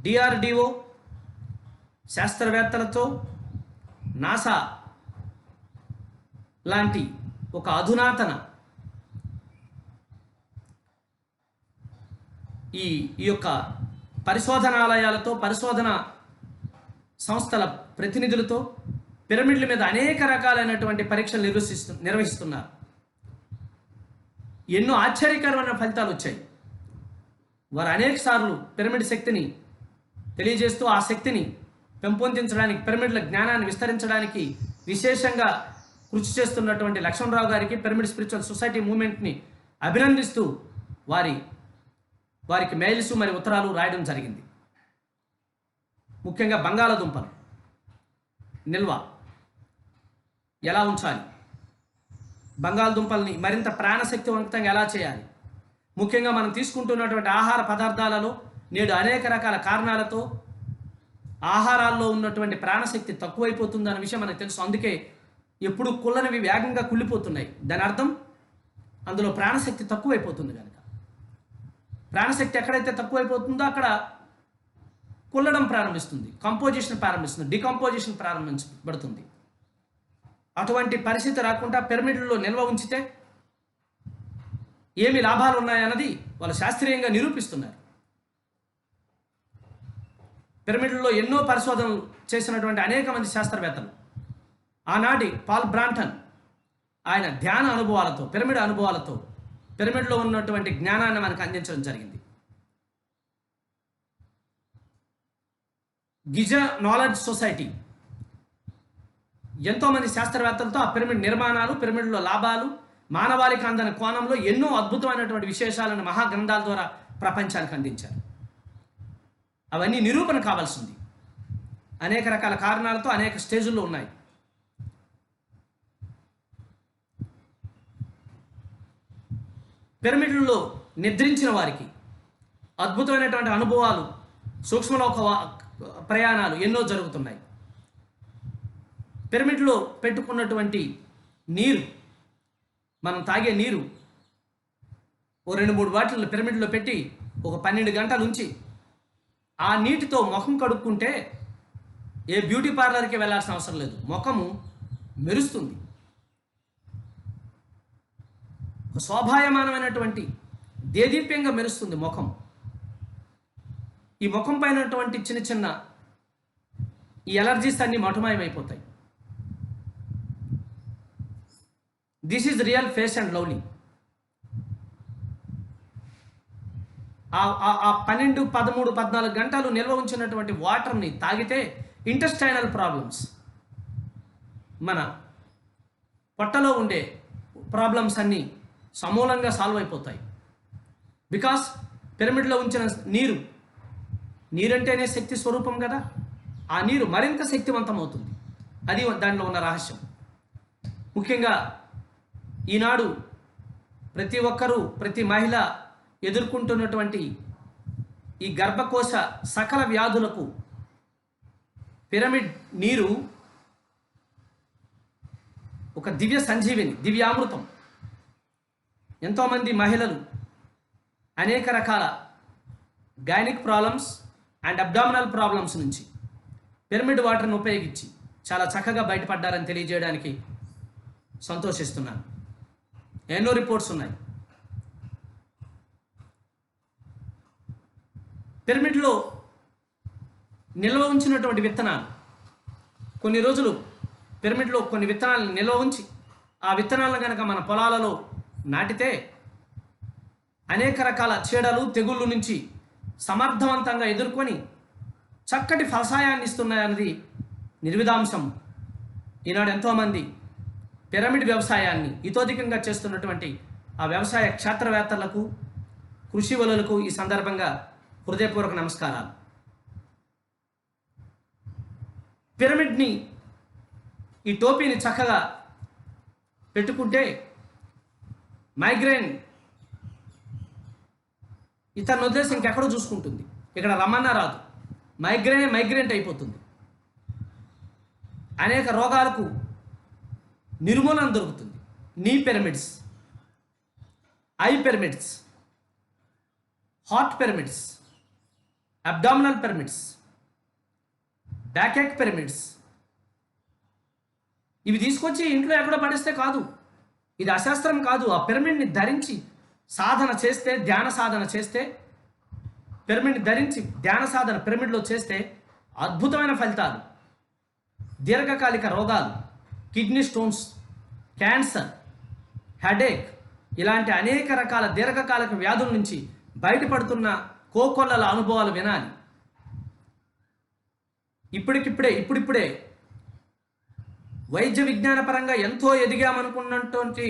డిఆర్డిఓ శాస్త్రవేత్తలతో, నాసా లాంటి ఒక అధునాతన ఈ యొక్క పరిశోధనాలయాలతో, పరిశోధన సంస్థల ప్రతినిధులతో పిరమిడ్ల మీద అనేక రకాలైనటువంటి పరీక్షలు నిర్వహిస్తున్నారు. ఎన్నో ఆశ్చర్యకరమైన ఫలితాలు వచ్చాయి. వారు అనేక సార్లు పిరమిడ్ శక్తిని తెలియజేస్తూ ఆ శక్తిని పెంపొందించడానికి, పిరమిడ్ల జ్ఞానాన్ని విస్తరించడానికి విశేషంగా కృషి చేస్తున్నటువంటి లక్ష్మణరావు గారికి, పిరమిడ్ స్పిరిచువల్ సొసైటీ మూమెంట్ని అభినందిస్తూ వారికి మెయిల్స్ మరి ఉత్తరాలు రాయడం జరిగింది. ముఖ్యంగా బంగాళదుంపలు నిల్వ ఎలా ఉంచాలి, బంగాళదుంపల్ని మరింత ప్రాణశక్తివంతంగా ఎలా చేయాలి, ముఖ్యంగా మనం తీసుకుంటున్నటువంటి ఆహార పదార్థాలలో నేడు అనేక రకాల కారణాలతో ఆహారాల్లో ఉన్నటువంటి ప్రాణశక్తి తక్కువైపోతుందన్న విషయం మనకు తెలుసు. అందుకే ఎప్పుడు కుళ్ళనివి వేగంగా కుళ్ళిపోతున్నాయి. దాని అర్థం అందులో ప్రాణశక్తి తక్కువైపోతుంది కనుక. ప్రాణశక్తి ఎక్కడైతే తక్కువైపోతుందో అక్కడ కుళ్ళడం ప్రారంభిస్తుంది, కంపోజిషన్ ప్రారంభిస్తుంది, డికంపోజిషన్ ప్రారంభించబడుతుంది. అటువంటి పరిస్థితి రాకుండా పిరమిడ్లలో నిల్వ ఉంచితే ఏమి లాభాలు ఉన్నాయన్నది వాళ్ళు శాస్త్రీయంగా నిరూపిస్తున్నారు. పిరమిడ్లలో ఎన్నో పరిశోధనలు చేసినటువంటి అనేక మంది శాస్త్రవేత్తలు, ఆనాటి పాల్ బ్రాంటన్ ఆయన ధ్యాన అనుభవాలతో, పిరమిడ్ అనుభవాలతో పిరమిడ్లో ఉన్నటువంటి జ్ఞానాన్ని మనకు అందించడం జరిగింది. గిజా నాలెడ్జ్ సొసైటీ ఎంతోమంది శాస్త్రవేత్తలతో ఆ పిరమిడ్ నిర్మాణాలు, పిరమిడ్లో లాభాలు, మానవాళికి అందని కోణంలో ఎన్నో అద్భుతమైనటువంటి విశేషాలను మహాగ్రంథాల ద్వారా ప్రపంచానికి అందించారు. అవన్నీ నిరూపణ కావాల్సింది. అనేక రకాల కారణాలతో అనేక స్టేజుల్లో ఉన్నాయి. పిరమిడ్లలో నిద్రించిన వారికి అద్భుతమైనటువంటి అనుభవాలు, సూక్ష్మలోక ప్రయాణాలు ఎన్నో జరుగుతున్నాయి. పిరమిడ్లో పెట్టుకున్నటువంటి నీరు, మనం తాగే నీరు ఓ 2-3 బాటిల్ పిరమిడ్లో పెట్టి ఒక 12 గంటలు ఉంచి ఆ నీటితో ముఖం కడుక్కుంటే ఏ బ్యూటీ పార్లర్కి వెళ్ళాల్సిన అవసరం లేదు, ముఖము మెరుస్తుంది. శోభాయమానమైనటువంటి దేదీప్యంగా మెరుస్తుంది ముఖం. ఈ ముఖం పైనటువంటి చిన్న చిన్న ఈ ఎలర్జీస్ అన్ని మటుమాయమైపోతాయి. This is real face and lovely. ఆ 12, 13, 14 గంటలు నిల్వ ఉంచినటువంటి వాటర్ని తాగితే ఇంటెస్టైనల్ ప్రాబ్లమ్స్, మన పొట్టలో ఉండే ప్రాబ్లమ్స్ అన్నీ సమూలంగా సాల్వ్ అయిపోతాయి. బికాస్ పిరమిడ్లో ఉంచిన నీరంటేనే శక్తి స్వరూపం కదా, ఆ నీరు మరింత శక్తివంతం అవుతుంది. అది దానిలో ఉన్న రహస్యం. ముఖ్యంగా ఈనాడు ప్రతి ఒక్కరూ, ప్రతి మహిళ ఎదుర్కొంటున్నటువంటి ఈ గర్భకోశ సకల వ్యాధులకు పిరమిడ్ నీరు ఒక దివ్య సంజీవిని, దివ్యామృతం. ఎంతోమంది మహిళలు అనేక రకాల gynaec problems and abdominal problems నుంచి పిరమిడ్ వాటర్ని ఉపయోగించి చాలా చక్కగా బయటపడ్డారని తెలియజేయడానికి సంతోషిస్తున్నాను. ఎన్నో రిపోర్ట్స్ ఉన్నాయి. పిరమిడ్లో నిల్వ ఉంచినటువంటి విత్తనాలు, కొన్ని రోజులు పిరమిడ్లో కొన్ని విత్తనాలను నిల్వ ఉంచి ఆ విత్తనాలను కనుక మన పొలాలలో నాటితే అనేక రకాల చీడలు తెగుళ్ళు నుంచి సమర్థవంతంగా ఎదుర్కొని చక్కటి ఫలసాయాన్ని ఇస్తున్నాయన్నది నిర్విధాంశం. ఈనాడు ఎంతోమంది పిరమిడ్ వ్యవసాయాన్ని ఇతోధికంగా చేస్తున్నటువంటి ఆ వ్యవసాయ క్షేత్రవేత్తలకు, కృషి వలులకు ఈ సందర్భంగా హృదయపూర్వక నమస్కారాలు. పిరమిడ్ని, ఈ టోపీని చక్కగా పెట్టుకుంటే మైగ్రేన్ ఇతను వదిలేసి ఇంకెక్కడో చూసుకుంటుంది. ఇక్కడ రమ్మన్నా రాదు, మైగ్రేంట్ అయిపోతుంది. అనేక రోగాలకు నిర్మూలన దొరుకుతుంది. నీ pyramids, I pyramids, heart pyramids, abdominal pyramids, back pyramids, ఇవి తీసుకొచ్చి ఇంట్లో ఎక్కడో పడేస్తే కాదు. ఇది అశాస్త్రం కాదు. ఆ పిరమిడ్ని ధరించి సాధన చేస్తే, ధ్యాన సాధన చేస్తే, పిరమిడ్ని ధరించి ధ్యాన సాధన పిరమిడ్లో చేస్తే అద్భుతమైన ఫలితాలు. దీర్ఘకాలిక రోగాలు, కిడ్నీ స్టోన్స్, క్యాన్సర్, హెడేక్ ఇలాంటి అనేక రకాల దీర్ఘకాలిక వ్యాధుల నుంచి బయటపడుతున్న కోకొల్లల అనుభవాలు వినాలి. ఇప్పుడిప్పుడే వైద్య విజ్ఞానపరంగా ఎంతో ఎదిగామనుకున్నటువంటి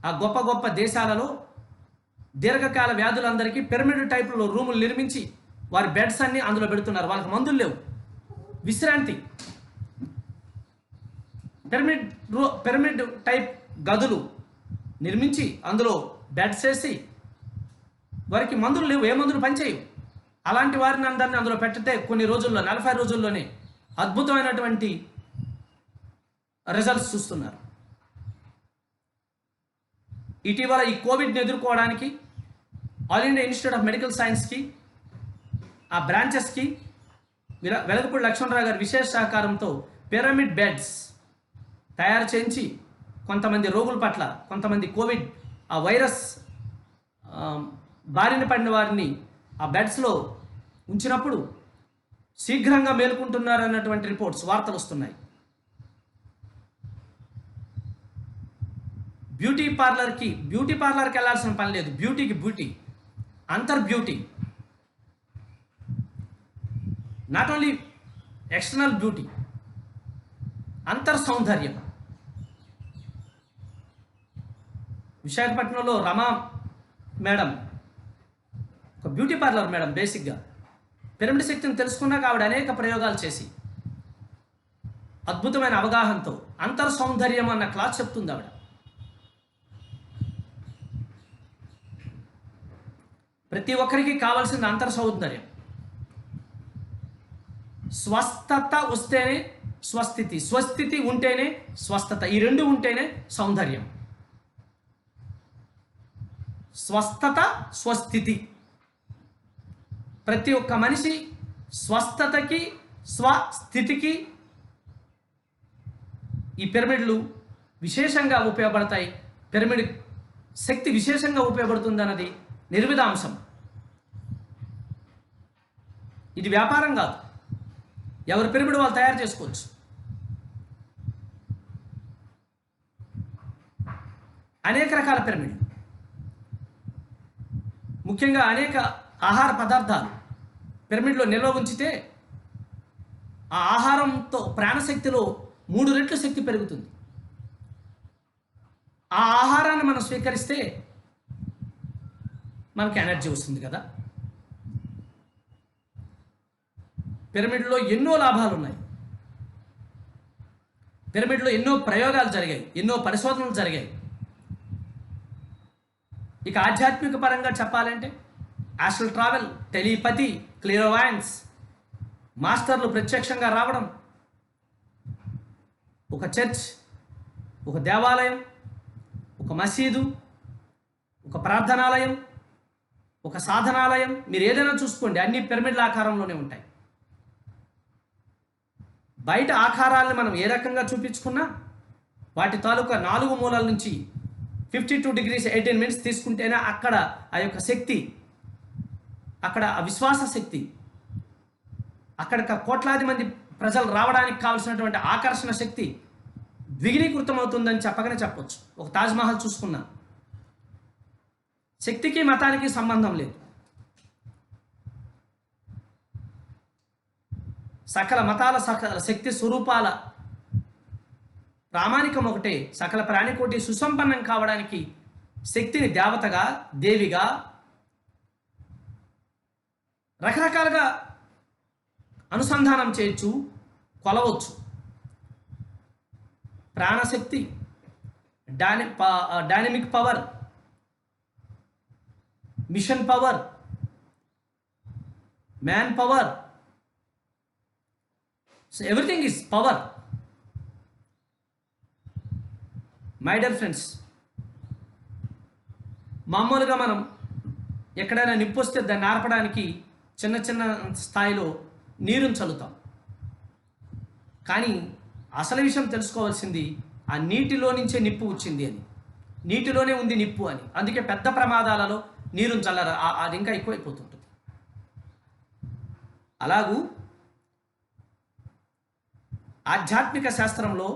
ఆ గొప్ప గొప్ప దేశాలలో దీర్ఘకాల వ్యాధులందరికీ పిరమిడ్ టైప్లో రూములు నిర్మించి వారి బెడ్స్ అన్ని అందులో పెడుతున్నారు. వాళ్ళకి మందులు లేవు, విశ్రాంతి. పిరమిడ్ టైప్ గదులు నిర్మించి అందులో బెడ్స్ వేసి వారికి మందులు లేవు, ఏ మందులు పనిచేయవు. అలాంటి వారిని అందరినీ అందులో పెట్టితే కొన్ని రోజుల్లో, 40 రోజుల్లోనే అద్భుతమైనటువంటి రిజల్ట్స్ చూస్తున్నారు. ఇటీవల ఈ కోవిడ్ని ఎదుర్కోవడానికి All India Institute of Medical సైన్స్కి, ఆ బ్రాంచెస్కి వెలగపూడి లక్ష్మణరావు గారి విశేష సహకారంతో పిరమిడ్ బెడ్స్ తయారు చేయించి కొంతమంది రోగుల పట్ల, కొంతమంది కోవిడ్ ఆ వైరస్ బారిన పడిన వారిని ఆ బెడ్స్లో ఉంచినప్పుడు శీఘ్రంగా మేలుకుంటున్నారన్నటువంటి రిపోర్ట్స్, వార్తలు వస్తున్నాయి. బ్యూటీ పార్లర్కి వెళ్ళాల్సిన పని లేదు. Beauty beauty, not only external beauty, అంతర్ సౌందర్యం. విశాఖపట్నంలో రమా మేడం ఒక బ్యూటీ పార్లర్ మేడం. బేసిక్గా పిరమిడ్ శక్తిని తెలుసుకున్నాక ఆవిడ అనేక ప్రయోగాలు చేసి అద్భుతమైన అవగాహనతో అంతర్ సౌందర్యం అన్న క్లాస్ చెప్తుంది ఆవిడ. ప్రతి ఒక్కరికి కావాల్సింది అంతర్ సౌందర్యం. స్వస్థత వస్తేనే స్వస్థితి, స్వస్థితి ఉంటేనే స్వస్థత. ఈ రెండు ఉంటేనే సౌందర్యం. స్వస్థత, స్వస్థితి. ప్రతి ఒక్క మనిషి స్వస్థతకి, స్వస్థితికి ఈ పిరమిడ్లు విశేషంగా ఉపయోగపడతాయి. పిరమిడ్ శక్తి విశేషంగా ఉపయోగపడుతుంది అన్నది నిర్విధాంశం. ఇది వ్యాపారం కాదు. ఎవరి పిరమిడ్ వాళ్ళు తయారు చేసుకోవచ్చు. అనేక రకాల పిరమిడ్, ముఖ్యంగా అనేక ఆహార పదార్థాలు పిరమిడ్లో నిల్వ ఉంచితే ఆ ఆహారంతో ప్రాణశక్తిలో 3 రెట్ల శక్తి పెరుగుతుంది. ఆ ఆహారాన్ని మనం స్వీకరిస్తే మనకి ఎనర్జీ వస్తుంది కదా. పిరమిడ్లో ఎన్నో లాభాలు ఉన్నాయి. పిరమిడ్లో ఎన్నో ప్రయోగాలు జరిగాయి, ఎన్నో పరిశోధనలు జరిగాయి. ఇక ఆధ్యాత్మిక పరంగా చెప్పాలంటే ఆస్ట్రల్ ట్రావెల్, టెలిపతి, క్లియర్వాయన్స్, మాస్టర్లు ప్రత్యక్షంగా రావడం, ఒక చర్చ్, ఒక దేవాలయం, ఒక మసీదు, ఒక ప్రార్థనాలయం, ఒక సాధనాలయం, మీరు ఏదైనా చూసుకోండి, అన్ని పిరమిడ్ల ఆకారంలోనే ఉంటాయి. బయట ఆకారాలను మనం ఏ రకంగా చూపించుకున్నా వాటి తాలూకా 4 మూలల నుంచి 52 degrees 18 minutes తీసుకుంటేనే అక్కడ ఆ యొక్క శక్తి, అక్కడ ఆ విశ్వాస శక్తి, అక్కడ కోట్లాది మంది ప్రజలు రావడానికి కావలసినటువంటి ఆకర్షణ శక్తి ద్విగుణీకృతం అవుతుందని చెప్పగానే చెప్పొచ్చు. ఒక తాజ్మహల్ చూసుకున్నా, శక్తికి మతానికి సంబంధం లేదు. సకల మతాల సకల శక్తి స్వరూపాల ప్రామాణికం ఒకటే. సకల ప్రాణికోటి సుసంపన్నం కావడానికి శక్తిని దేవతగా, దేవిగా, రకరకాలుగా అనుసంధానం చేయొచ్చు, కొలవచ్చు. ప్రాణశక్తి, dynamic power, machine power, man power, so everything is power. My dear friends, మామూలుగా మనం ఎక్కడైనా నిప్పు వస్తే దాన్ని ఆర్పడానికి చిన్న చిన్న స్థాయిలో నీరుని చల్లుతాం. కానీ అసలు విషయం తెలుసుకోవాల్సింది ఆ నీటిలో నుంచే నిప్పు వచ్చింది అని, నీటిలోనే ఉంది నిప్పు అని. అందుకే పెద్ద ప్రమాదాలలో నీరుని చల్లరు, అది ఇంకా ఎక్కువైపోతుంటుంది. అలాగూ ఆధ్యాత్మిక శాస్త్రంలో,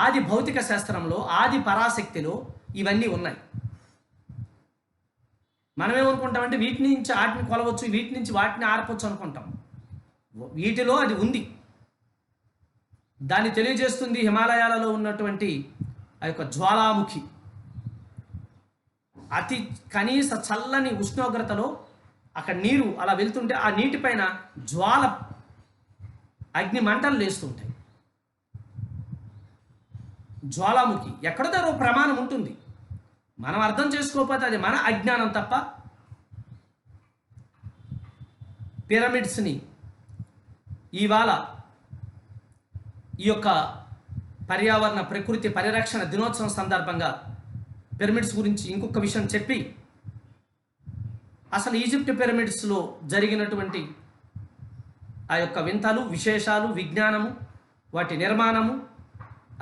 ఆది భౌతిక శాస్త్రంలో, ఆది పరాశక్తిలో ఇవన్నీ ఉన్నాయి. మనమేమనుకుంటామంటే వీటి నుంచి వాటిని కొలవచ్చు, వీటి నుంచి వాటిని ఆర్పవచ్చు అనుకుంటాం. వీటిలో అది ఉంది. దాన్ని తెలియజేస్తుంది హిమాలయాలలో ఉన్నటువంటి ఆ యొక్క జ్వాలాముఖి. అతి కనీస చల్లని ఉష్ణోగ్రతలో అక్కడ నీరు అలా వెళ్తుంటే ఆ నీటిపైన అగ్ని మంటలు లేస్తుంటాయి. జ్వాలాముఖి ఎక్కడో ప్రమాణం ఉంటుంది. మనం అర్థం చేసుకోకపోతే అది మన అజ్ఞానం తప్ప. పిరమిడ్స్ని ఇవాళ ఈ యొక్క పర్యావరణ ప్రకృతి పరిరక్షణ దినోత్సవం సందర్భంగా పిరమిడ్స్ గురించి ఇంకొక విషయం చెప్పి, అసలు ఈజిప్ట్ పిరమిడ్స్లో జరిగినటువంటి ఆ యొక్క వింతలు, విశేషాలు, విజ్ఞానము, వాటి నిర్మాణము,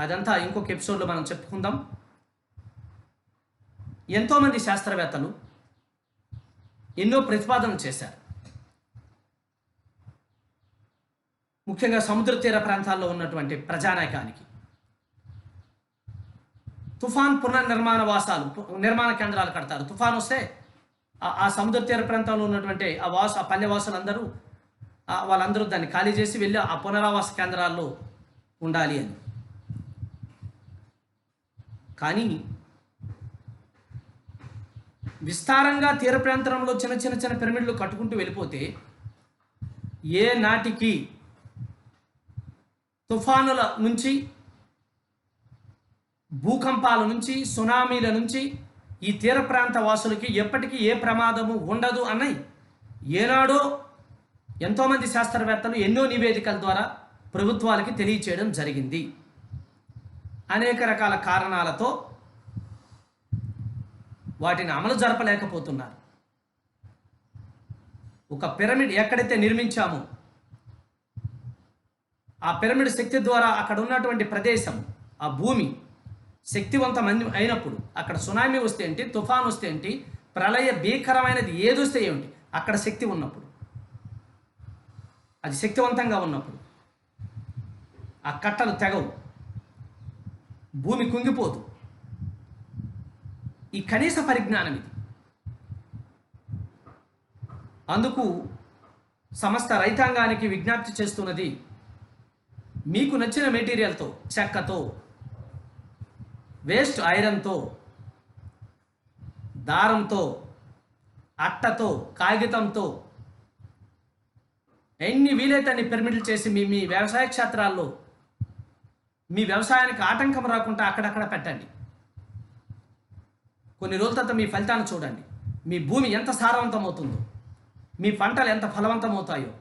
అదంతా ఇంకొక ఎపిసోడ్లో మనం చెప్పుకుందాం. ఎంతోమంది శాస్త్రవేత్తలు ఎన్నో ప్రతిపాదనలు చేశారు. ముఖ్యంగా సముద్ర తీర ప్రాంతాల్లో ఉన్నటువంటి ప్రజానాయకానికి తుఫాన్ నిర్మాణ కేంద్రాలు కడతారు. తుఫాన్ వస్తే ఆ సముద్ర తీర ప్రాంతంలో ఉన్నటువంటి ఆ పల్లెవాసులందరూ వాళ్ళందరూ దాన్ని ఖాళీ చేసి వెళ్ళి ఆ పునరావాస కేంద్రాల్లో ఉండాలి అని. కానీ విస్తారంగా తీర ప్రాంతంలో చిన్న పిరమిడ్లు కట్టుకుంటూ వెళ్ళిపోతే ఏ నాటికి తుఫానుల నుంచి, భూకంపాల నుంచి, సునామీల నుంచి ఈ తీర ప్రాంత వాసులకి ఎప్పటికీ ఏ ప్రమాదము ఉండదు అన్నది ఏనాడో ఎంతోమంది శాస్త్రవేత్తలు ఎన్నో నివేదికల ద్వారా ప్రభుత్వాలకి తెలియచేయడం జరిగింది. అనేక రకాల కారణాలతో వాటిని అమలు జరపలేకపోతున్నారు. ఒక పిరమిడ్ ఎక్కడైతే నిర్మించామో ఆ పిరమిడ్ శక్తి ద్వారా అక్కడ ఉన్నటువంటి ప్రదేశం, ఆ భూమి శక్తివంతం అయినప్పుడు అక్కడ సునామీ వస్తే ఏంటి, తుఫాన్ వస్తే ఏంటి, ప్రళయ భీకరమైనది ఏదొస్తే ఏమిటి, అక్కడ శక్తి ఉన్నప్పుడు, అది శక్తివంతంగా ఉన్నప్పుడు ఆ కట్టలు తెగవు, భూమి కుంగిపోదు. ఈ కనీస పరిజ్ఞానం ఇది. అందుకు సమస్త రైతాంగానికి విజ్ఞప్తి చేస్తున్నది, మీకు నచ్చిన మెటీరియల్తో, చెక్కతో, వేస్ట్ ఐరన్తో, దారంతో, అట్టతో, కాగితంతో ఎన్ని వీలైతే అన్ని పిరమిడ్లు చేసి మీ వ్యవసాయ క్షేత్రాల్లో మీ వ్యవసాయానికి ఆటంకం రాకుండా అక్కడక్కడ పెట్టండి. కొన్ని రోజుల తర్వాత మీ ఫలితాన్ని చూడండి. మీ భూమి ఎంత సారవంతమవుతుందో, మీ పంటలు ఎంత ఫలవంతమవుతాయో.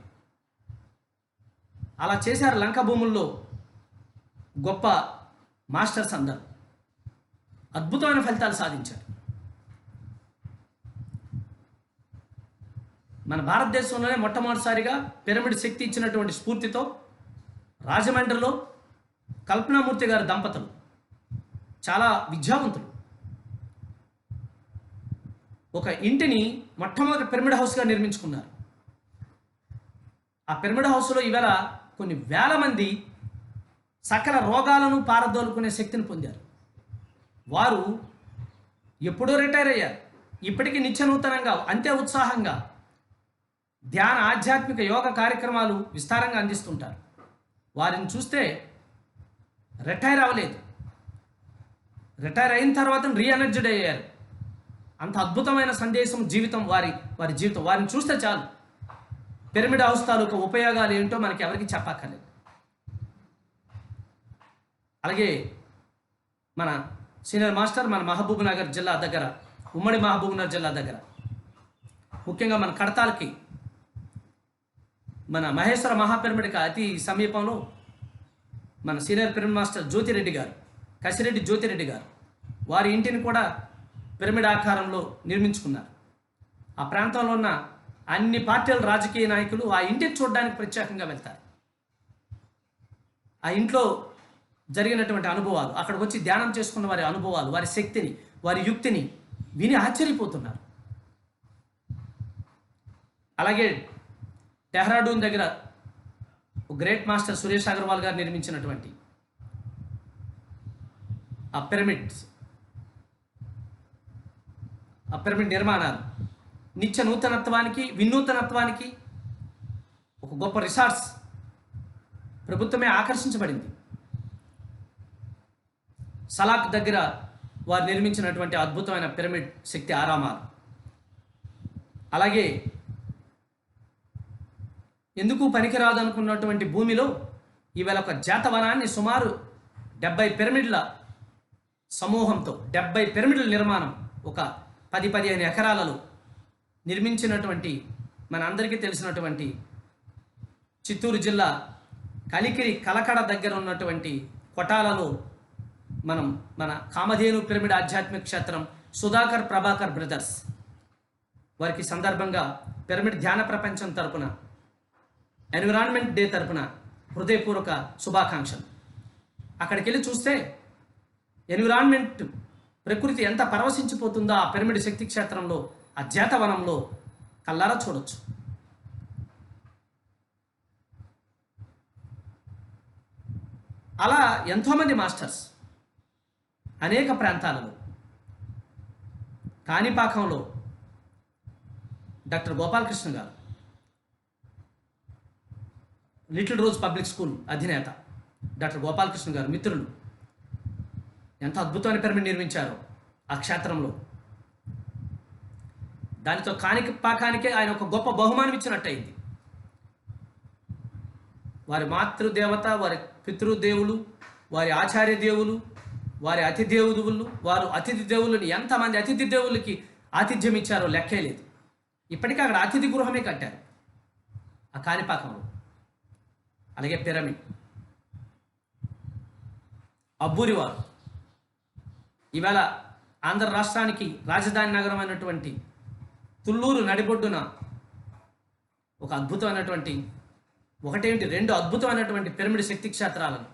అలా చేశారు లంక భూముల్లో గొప్ప మాస్టర్స్ అందరూ. అద్భుతమైన ఫలితాలు సాధించారు. మన భారతదేశంలోనే మొట్టమొదటిసారిగా పిరమిడ్ శక్తి ఇచ్చినటువంటి స్ఫూర్తితో రాజమండ్రిలో కల్పనామూర్తి గారి దంపతులు, చాలా విద్యావంతులు, ఒక ఇంటిని మొట్టమొదటి పిరమిడ్ హౌస్గా నిర్మించుకున్నారు. ఆ పిరమిడ్ హౌస్లో ఇవాళ కొన్ని వేల మంది సకల రోగాలను పారదోలుకునే శక్తిని పొందారు. వారు ఎప్పుడో రిటైర్ అయ్యారు. ఇప్పటికీ నిత్య నూతనంగా అంతే ఉత్సాహంగా ధ్యాన, ఆధ్యాత్మిక, యోగ కార్యక్రమాలు విస్తారంగా అందిస్తుంటారు. వారిని చూస్తే రిటైర్ అవ్వలేదు, రిటైర్ అయిన తర్వాత రీఎనర్జీడ్ అయ్యారు. అంత అద్భుతమైన సందేశం జీవితం వారి జీవితం. వారిని చూస్తే చాలు పిరమిడ్ హౌస్ తాలూకా ఉపయోగాలు ఏంటో మనకి ఎవరికి చెప్పక్కర్లేదు. అలాగే మన సీనియర్ మాస్టర్ మన మహబూబ్ నగర్ జిల్లా దగ్గర, ఉమ్మడి మహబూబ్ నగర్ జిల్లా దగ్గర, ముఖ్యంగా మన కడతాల్కి మన మహేశ్వర మహాపిరమిడ్కి అతి సమీపంలో మన సీనియర్ పిరమిడ్ మాస్టర్ జ్యోతిరెడ్డి గారు, కసిరెడ్డి జ్యోతిరెడ్డి గారు, వారి ఇంటిని కూడా పిరమిడ్ ఆకారంలో నిర్మించుకున్నారు. ఆ ప్రాంతంలో ఉన్న అన్ని పార్టీల రాజకీయ నాయకులు ఆ ఇంటిని చూడడానికి ప్రత్యేకంగా వెళ్తారు. ఆ ఇంట్లో జరిగినటువంటి అనుభవాలు, అక్కడికి వచ్చి ధ్యానం చేసుకున్న వారి అనుభవాలు, వారి శక్తిని, వారి యుక్తిని విని ఆశ్చర్యపోతున్నారు. అలాగే డెహ్రాడూన్ దగ్గర గ్రేట్ మాస్టర్ సురేష్ అగర్వాల్ గారు నిర్మించినటువంటి ఆ పిరమిడ్ నిర్మాణాలు నిత్య నూతనత్వానికి, వినూతనత్వానికి ఒక గొప్ప రిసార్ట్స్. ప్రభుత్వమే ఆకర్షించబడింది. సలాక్ దగ్గర వారు నిర్మించినటువంటి అద్భుతమైన పిరమిడ్ శక్తి ఆరామాలు. అలాగే ఎందుకు పనికిరాదు అనుకున్నటువంటి భూమిలో ఈవేళ ఒక జాతవనాన్ని సుమారు 70 పిరమిడ్ల సమూహంతో, 70 పిరమిడ్ల నిర్మాణం ఒక 10-15 ఎకరాలలో నిర్మించినటువంటి మన అందరికీ తెలిసినటువంటి చిత్తూరు జిల్లా కలికిరి కలకడ దగ్గర ఉన్నటువంటి కొటాలలో మన కామధేను పిరమిడ్ ఆధ్యాత్మిక క్షేత్రం సుధాకర్ ప్రభాకర్ బ్రదర్స్ వారికి సందర్భంగా పిరమిడ్ ధ్యాన ప్రపంచం తరపున, ఎన్విరాన్మెంట్ డే తరపున హృదయపూర్వక శుభాకాంక్షలు. అక్కడికి వెళ్ళి చూస్తే ఎన్విరాన్మెంట్, ప్రకృతి ఎంత పరవశించిపోతుందో ఆ పిరమిడ్ శక్తి క్షేత్రంలో, ఆ జాతవనంలో కల్లారా చూడొచ్చు. అలా ఎంతోమంది మాస్టర్స్ అనేక ప్రాంతాలలో, కాణిపాకంలో డాక్టర్ గోపాలకృష్ణ గారు, లిటిల్ రోజ్ పబ్లిక్ స్కూల్ అధినేత డాక్టర్ గోపాలకృష్ణ గారు మిత్రులు ఎంత అద్భుతమైన పిరమిడ్ నిర్మించారో ఆ క్షేత్రంలో. దానితో కాణిపాకానికే ఆయన ఒక గొప్ప బహుమానం ఇచ్చినట్టయింది. వారి మాతృదేవత, వారి పితృదేవులు, వారి ఆచార్య దేవులు, వారి అతిథి దేవుళ్ళని ఎంతమంది అతిథి దేవుళ్ళకి ఆతిథ్యం ఇచ్చారో లెక్కే లేదు. ఇప్పటికీ అక్కడ అతిథి గృహమే కట్టారు ఆ కాణిపాకంలో. అలాగే పిరమిడ్ అబ్బూరివారు ఇవాళ ఆంధ్ర రాష్ట్రానికి రాజధాని నగరం అయినటువంటి తుళ్ళూరు నడిబొడ్డున ఒక అద్భుతమైనటువంటి, ఒకటేంటి 2 అద్భుతమైనటువంటి పిరమిడ్ శక్తి క్షేత్రాలను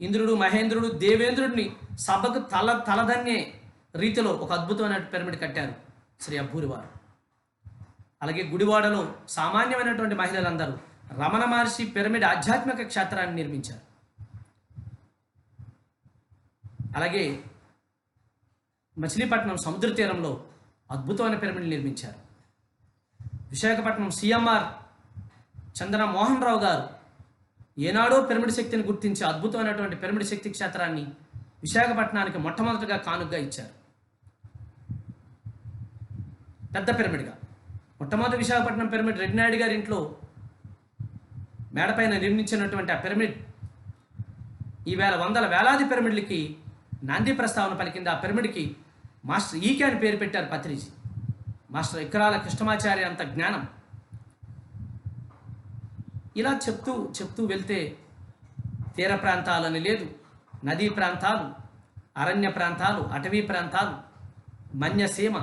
ఇంద్రుడు, మహేంద్రుడు, దేవేంద్రుడిని సభకు తలదన్నే రీతిలో ఒక అద్భుతమైన పిరమిడ్ కట్టారు శ్రీ అబ్బూరివారు. అలాగే గుడివాడలో సామాన్యమైనటువంటి మహిళలందరూ రమణ మహర్షి పిరమిడ్ ఆధ్యాత్మిక క్షేత్రాన్ని నిర్మించారు. అలాగే మచిలీపట్నం సముద్ర తీరంలో అద్భుతమైన పిరమిడ్ నిర్మించారు. విశాఖపట్నం సిఎంఆర్ చంద్ర మోహన్ రావు గారు ఏనాడో పిరమిడ్ శక్తిని గుర్తించి అద్భుతమైనటువంటి పిరమిడ్ శక్తి క్షేత్రాన్ని విశాఖపట్నానికి మొట్టమొదటిగా కానుకగా ఇచ్చారు. పెద్ద పిరమిడ్గా మొట్టమొదటి విశాఖపట్నం పిరమిడ్ రెడ్డినాయుడు గారి ఇంట్లో మేడపైన నిర్మించినటువంటి ఆ పిరమిడ్ ఈవేళ వేలాది పిరమిడ్లకి నాంది ప్రస్తావన పలికింది. ఆ పిరమిడ్కి మాస్టర్ ఈకే అని పేరు పెట్టారు పత్రిజీ. మాస్టర్ ఇక్రాల కృష్ణమాచార్య అంత జ్ఞానం. ఇలా చెప్తూ చెప్తూ వెళ్తే తీర ప్రాంతాలని లేదు, నదీ ప్రాంతాలు, అరణ్య ప్రాంతాలు, అటవీ ప్రాంతాలు, మన్యసీమ,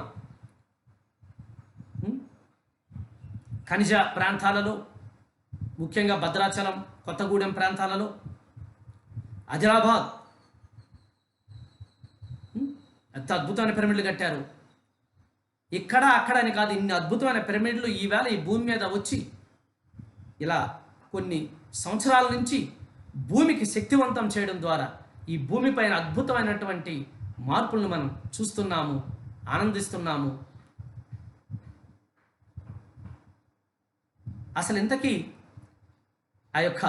ఖనిజ ప్రాంతాలలో, ముఖ్యంగా భద్రాచలం, కొత్తగూడెం ప్రాంతాలలో, ఆదిలాబాద్ ఎంత అద్భుతమైన పిరమిడ్లు కట్టారు. ఇక్కడ అక్కడ అని కాదు, ఇన్ని అద్భుతమైన పిరమిడ్లు ఈవేళ ఈ భూమి మీద వచ్చి ఇలా కొన్ని సంవత్సరాల నుంచి భూమికి శక్తివంతం చేయడం ద్వారా ఈ భూమిపైన అద్భుతమైనటువంటి మార్పులను మనం చూస్తున్నాము, ఆనందిస్తున్నాము. అసలు ఇంతకీ ఆ యొక్క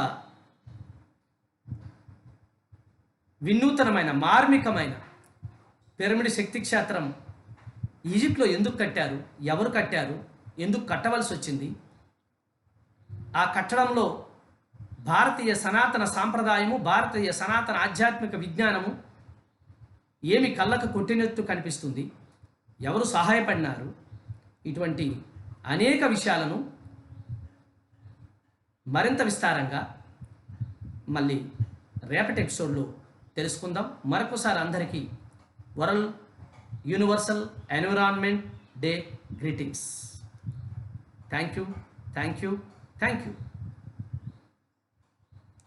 వినూతనమైన మార్మికమైన పిరమిడ్ శక్తి క్షేత్రం ఈజిప్ట్లో ఎందుకు కట్టారు, ఎవరు కట్టారు, ఎందుకు కట్టవలసి వచ్చింది, ఆ కట్టడంలో భారతీయ సనాతన సాంప్రదాయము, భారతీయ సనాతన ఆధ్యాత్మిక విజ్ఞానము ఏమి కళ్ళకు కొట్టినట్టు కనిపిస్తుంది, ఎవరు సహాయపడినారు, ఇటువంటి అనేక విషయాలను మరింత విస్తారంగా మళ్ళీ రేపటి ఎపిసోడ్లో తెలుసుకుందాం. మరొకసారి అందరికీ world universal environment day greetings. Thank you.